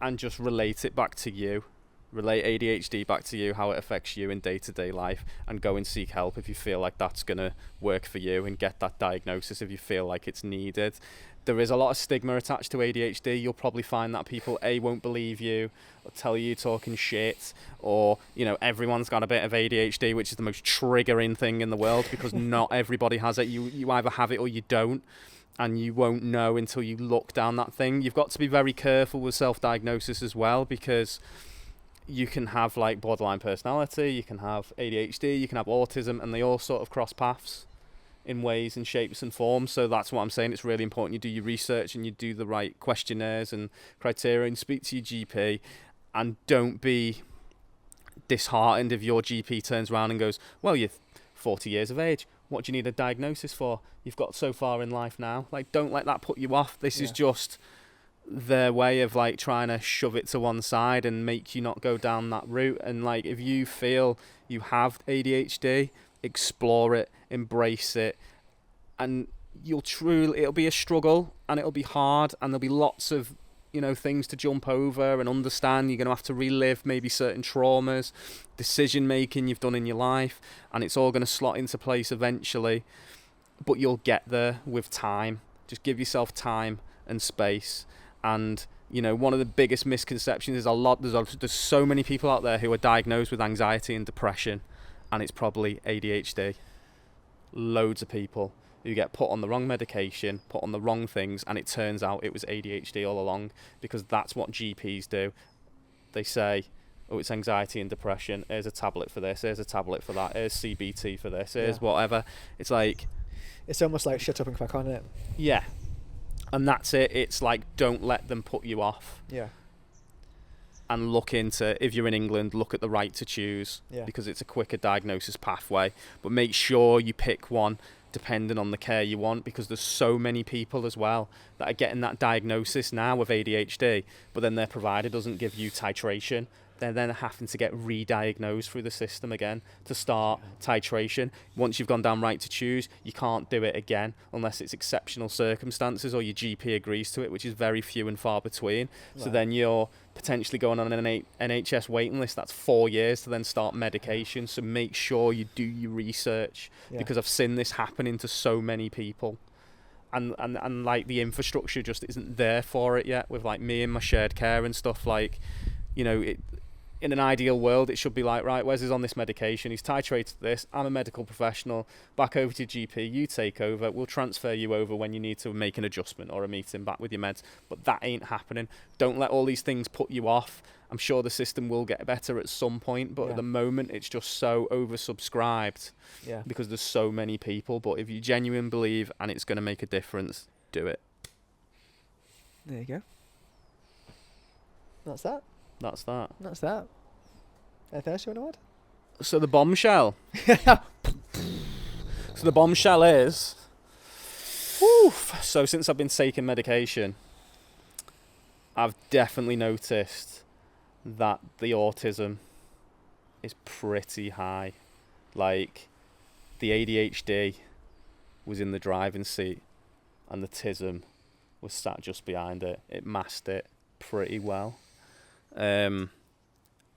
[SPEAKER 2] and just relate it back to you. Relate ADHD back to you, how it affects you in day-to-day life, and go and seek help if you feel like that's going to work for you, and get that diagnosis if you feel like it's needed. There is a lot of stigma attached to ADHD. You'll probably find that people won't believe you, or tell you talking shit, or everyone's got a bit of ADHD, which is the most triggering thing in the world, because not everybody has it. You either have it or you don't, and you won't know until you look down that thing. You've got to be very careful with self-diagnosis as well, because you can have like borderline personality, you can have ADHD, you can have autism, and they all sort of cross paths in ways and shapes and forms. So that's what I'm saying. It's really important you do your research and you do the right questionnaires and criteria, and speak to your GP, and don't be disheartened if your GP turns around and goes, well, you're 40 years of age, what do you need a diagnosis for? You've got so far in life now. Like, don't let that put you off. This is just their way of like trying to shove it to one side and make you not go down that route. And like, if you feel you have ADHD, explore it, embrace it, and it'll be a struggle, and it'll be hard, and there'll be lots of things to jump over and understand. You're going to have to relive maybe certain traumas, decision making you've done in your life, and it's all going to slot into place eventually, but you'll get there with time. Just give yourself time and space. And one of the biggest misconceptions is there's so many people out there who are diagnosed with anxiety and depression, and it's probably ADHD. Loads of people who get put on the wrong medication, put on the wrong things, and it turns out it was ADHD all along, because that's what GPs do. They say, oh, it's anxiety and depression, here's a tablet for this, here's a tablet for that, here's CBT for this, here's whatever. It's like,
[SPEAKER 1] it's almost like shut up and crack on, isn't it?
[SPEAKER 2] Yeah. And that's it. It's like, don't let them put you off.
[SPEAKER 1] Yeah.
[SPEAKER 2] And look into, if you're in England, look at the right to choose, because it's a quicker diagnosis pathway. But make sure you pick one depending on the care you want, because there's so many people as well that are getting that diagnosis now with ADHD, but then their provider doesn't give you titration. They're then having to get re-diagnosed through the system again to start titration. Once you've gone down right to choose, you can't do it again unless it's exceptional circumstances or your GP agrees to it, which is very few and far between. Right. So then you're potentially going on an NHS waiting list. That's 4 years to then start medication. So make sure you do your research, because I've seen this happening to so many people. And like the infrastructure just isn't there for it yet, with like me and my shared care and stuff. Like, in an ideal world, it should be like, right, Wes is on this medication, he's titrated this, I'm a medical professional, back over to your GP, you take over, we'll transfer you over when you need to make an adjustment or a meeting back with your meds. But that ain't happening. Don't let all these things put you off. I'm sure the system will get better at some point, but at the moment it's just so oversubscribed because there's so many people. But if you genuinely believe and it's going to make a difference, do it.
[SPEAKER 1] There you go. That's that.
[SPEAKER 2] That's that.
[SPEAKER 1] That's that. Anything else you want to add?
[SPEAKER 2] So the bombshell. So the bombshell is, so since I've been taking medication, I've definitely noticed that the autism is pretty high. Like, the ADHD was in the driving seat and the tism was sat just behind it. It masked it pretty well. And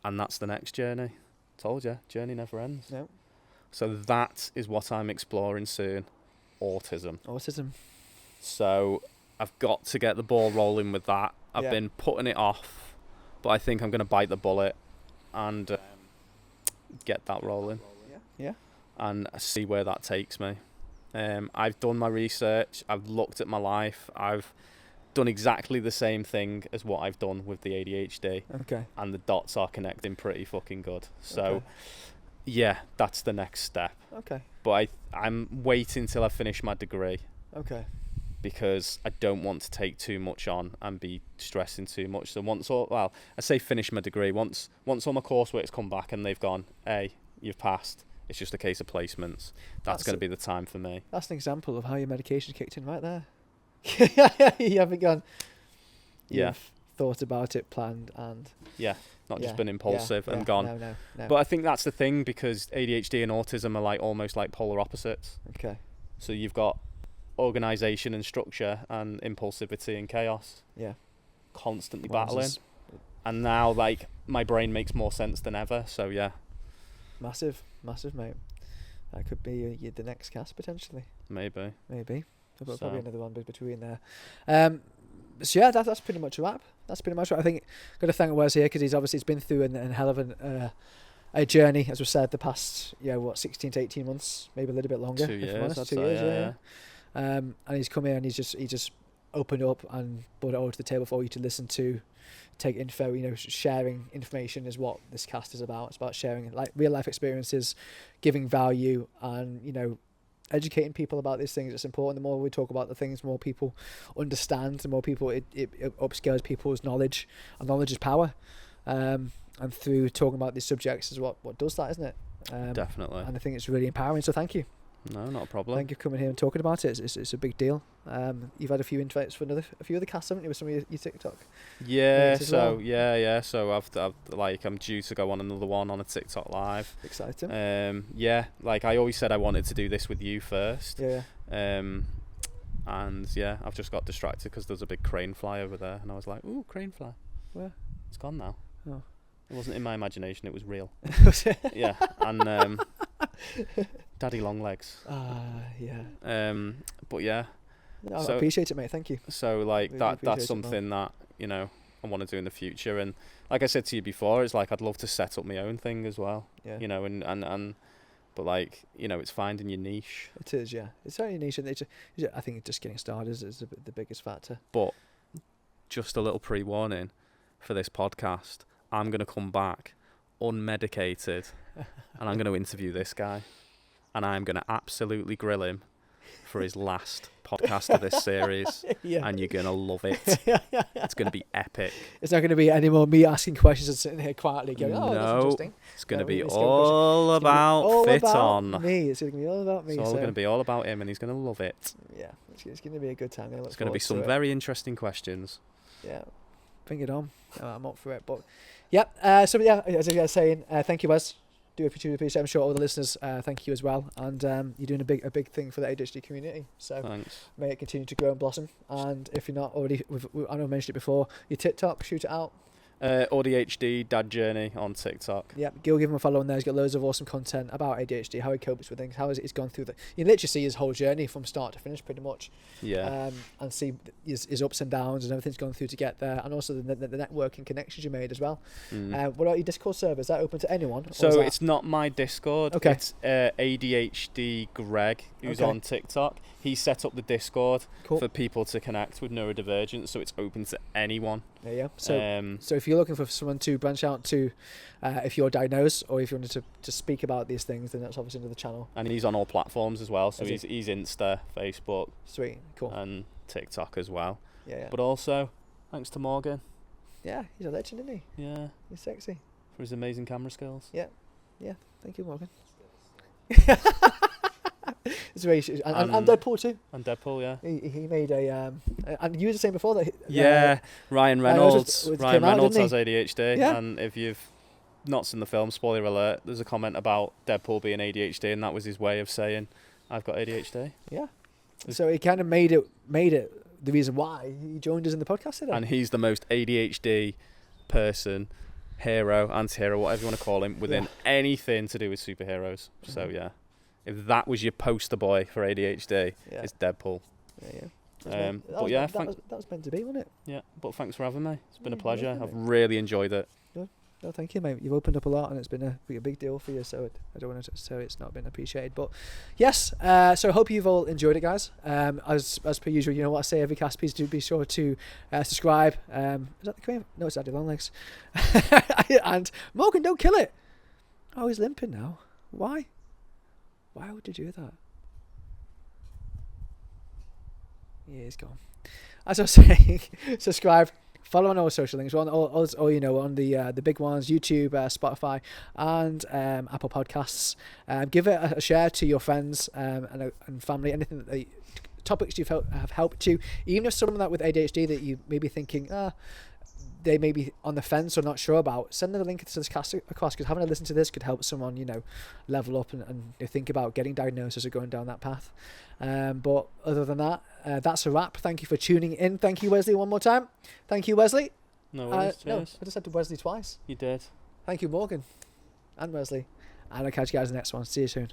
[SPEAKER 2] that's the next journey. Told you, journey never ends.
[SPEAKER 1] No.
[SPEAKER 2] So that is what I'm exploring soon. Autism. So I've got to get the ball rolling with that. I've been putting it off, but I think I'm going to bite the bullet and get that rolling.
[SPEAKER 1] Yeah.
[SPEAKER 2] And see where that takes me. I've done my research. I've looked at my life. I've done exactly the same thing as what I've done with the ADHD.
[SPEAKER 1] Okay.
[SPEAKER 2] And the dots are connecting pretty fucking good. So, that's the next step.
[SPEAKER 1] Okay.
[SPEAKER 2] But I'm waiting till I finish my degree.
[SPEAKER 1] Okay.
[SPEAKER 2] because I don't want to take too much on and be stressing too much. So I say finish my degree. Once all my coursework's come back and they've gone, hey, you've passed, it's just a case of placements. That's going to be the time for me.
[SPEAKER 1] That's an example of how your medication kicked in right there. You haven't gone. You've thought about it, planned, and
[SPEAKER 2] not just been impulsive and gone.
[SPEAKER 1] No.
[SPEAKER 2] But I think that's the thing, because ADHD and autism are almost like polar opposites.
[SPEAKER 1] Okay.
[SPEAKER 2] So you've got organisation and structure, and impulsivity and chaos.
[SPEAKER 1] Yeah.
[SPEAKER 2] Constantly battling. And now my brain makes more sense than ever. So yeah.
[SPEAKER 1] Massive, mate. That could be the next cast potentially.
[SPEAKER 2] Maybe.
[SPEAKER 1] Probably another one between there. So yeah, that's pretty much a wrap. I think got to thank Wes here, because he's been through a hell of a journey, as we said, the past 16 to 18 months, maybe a little bit longer.
[SPEAKER 2] 2 years.
[SPEAKER 1] 2 years, yeah. And he's come here and he's just opened up and brought it all to the table for you to listen to, take info. Sharing information is what this cast is about. It's about sharing real life experiences, giving value, and educating people about these things. It's important. The more we talk about the things, the more people understand, the more people it upscales people's knowledge, and knowledge is power. And through talking about these subjects is what does that, isn't it?
[SPEAKER 2] Definitely.
[SPEAKER 1] And I think it's really empowering. So thank you.
[SPEAKER 2] No, not a problem.
[SPEAKER 1] Thank you for coming here and talking about it. It's a big deal. You've had a few invites for a few other casts, haven't you, with some of your TikTok?
[SPEAKER 2] Yeah. So well? So I'm due to go on another one on a TikTok live.
[SPEAKER 1] Exciting.
[SPEAKER 2] I always said I wanted to do this with you first.
[SPEAKER 1] Yeah.
[SPEAKER 2] And I've just got distracted because there's a big crane fly over there, and I was like, ooh, crane fly.
[SPEAKER 1] Where?
[SPEAKER 2] It's gone now.
[SPEAKER 1] Oh.
[SPEAKER 2] It wasn't in my imagination, it was real. Yeah. And Daddy Longlegs.
[SPEAKER 1] Yeah.
[SPEAKER 2] But yeah.
[SPEAKER 1] No, I appreciate it, mate. Thank you.
[SPEAKER 2] So
[SPEAKER 1] really
[SPEAKER 2] that's something that I want to do in the future. And like I said to you before, it's I'd love to set up my own thing as well.
[SPEAKER 1] Yeah.
[SPEAKER 2] But it's finding your niche.
[SPEAKER 1] It is, yeah. It's very niche, and I think just getting started is the biggest factor.
[SPEAKER 2] But just a little pre-warning for this podcast: I'm going to come back unmedicated, and I'm going to interview this guy, and I'm going to absolutely grill him for his last podcast of this series. Yeah. And you're going to love it. It's going to be epic.
[SPEAKER 1] It's not going to be any more me asking questions and sitting here quietly going, that's interesting.
[SPEAKER 2] It's going to be all about Fitt-on.
[SPEAKER 1] Me. It's going to be all about me.
[SPEAKER 2] It's all going to be all about him, and he's going to love it.
[SPEAKER 1] Yeah, it's going to be a good time.
[SPEAKER 2] It's going to be some very interesting questions.
[SPEAKER 1] Yeah, bring it on. I'm up for it. But yeah, as I was saying, thank you, Wes. Do appreciate it. I'm sure all the listeners thank you as well, and you're doing a big thing for the ADHD community, so
[SPEAKER 2] thanks.
[SPEAKER 1] May it continue to grow and blossom. And if you're not already, I know I mentioned it before, your TikTok, shoot it out.
[SPEAKER 2] ADHD Dad Journey on TikTok.
[SPEAKER 1] Yeah, go give him a follow on there. He's got loads of awesome content about ADHD, how he copes with things, how he's gone through you literally see his whole journey from start to finish, pretty much.
[SPEAKER 2] Yeah.
[SPEAKER 1] And see his ups and downs and everything's gone through to get there, and also the networking connections you made as well. What about your Discord server? Is that open to anyone?
[SPEAKER 2] So it's not my Discord.
[SPEAKER 1] Okay.
[SPEAKER 2] It's ADHD Greg, who's on TikTok. He set up the Discord for people to connect with neurodivergence, so it's open to anyone.
[SPEAKER 1] Yeah. So if you're looking for someone to branch out to, if you're diagnosed or if you wanted to speak about these things, then that's obviously another channel.
[SPEAKER 2] And he's on all platforms as well. So he's Insta, Facebook,
[SPEAKER 1] sweet, cool,
[SPEAKER 2] and TikTok as well.
[SPEAKER 1] Yeah.
[SPEAKER 2] But also, thanks to Morgan.
[SPEAKER 1] Yeah, he's a legend, isn't he?
[SPEAKER 2] Yeah.
[SPEAKER 1] He's sexy.
[SPEAKER 2] For his amazing camera skills.
[SPEAKER 1] Yeah. Thank you, Morgan. It's very, and Deadpool too.
[SPEAKER 2] And Deadpool, yeah.
[SPEAKER 1] He made and you were saying before that.
[SPEAKER 2] Ryan Reynolds. Ryan Reynolds has ADHD,
[SPEAKER 1] yeah.
[SPEAKER 2] And if you've not seen the film, spoiler alert, there's a comment about Deadpool being ADHD, and that was his way of saying, "I've got ADHD."
[SPEAKER 1] Yeah. So he kind of made it the reason why he joined us in the podcast today.
[SPEAKER 2] And he's the most ADHD person, hero, anti-hero, whatever you want to call him, within anything to do with superheroes. Mm-hmm. So yeah. If that was your poster boy for ADHD, it's Deadpool.
[SPEAKER 1] Yeah. That was meant to be, wasn't it?
[SPEAKER 2] Yeah, but thanks for having me. It's been a pleasure. I've really enjoyed it.
[SPEAKER 1] No, thank you, mate. You've opened up a lot, and it's been a big deal for you. So I don't want to say it's not been appreciated, but yes. So I hope you've all enjoyed it, guys. As per usual, you know what I say every cast. Please do be sure to subscribe. Is that the cream? No, it's Daddy Longlegs. And Morgan, don't kill it. Oh, he's limping now. Why? Why would you do that? Yeah, he's gone. As I was saying, subscribe, follow on all social links. We're on all you know, on the big ones: YouTube, Spotify, and Apple Podcasts. Give it a share to your friends and family. Anything that topics have helped you, even if someone that with ADHD that you may be thinking, they may be on the fence or not sure about, send them a link to this cast across, because having a listen to this could help someone, you know, level up and think about getting diagnosis or going down that path. But other than that, that's a wrap. Thank you for tuning in. Thank you, Wesley, one more time. Thank you, Wesley.
[SPEAKER 2] No worries.
[SPEAKER 1] No, I just said to Wesley twice.
[SPEAKER 2] You did.
[SPEAKER 1] Thank you, Morgan and Wesley. And I'll catch you guys in the next one. See you soon.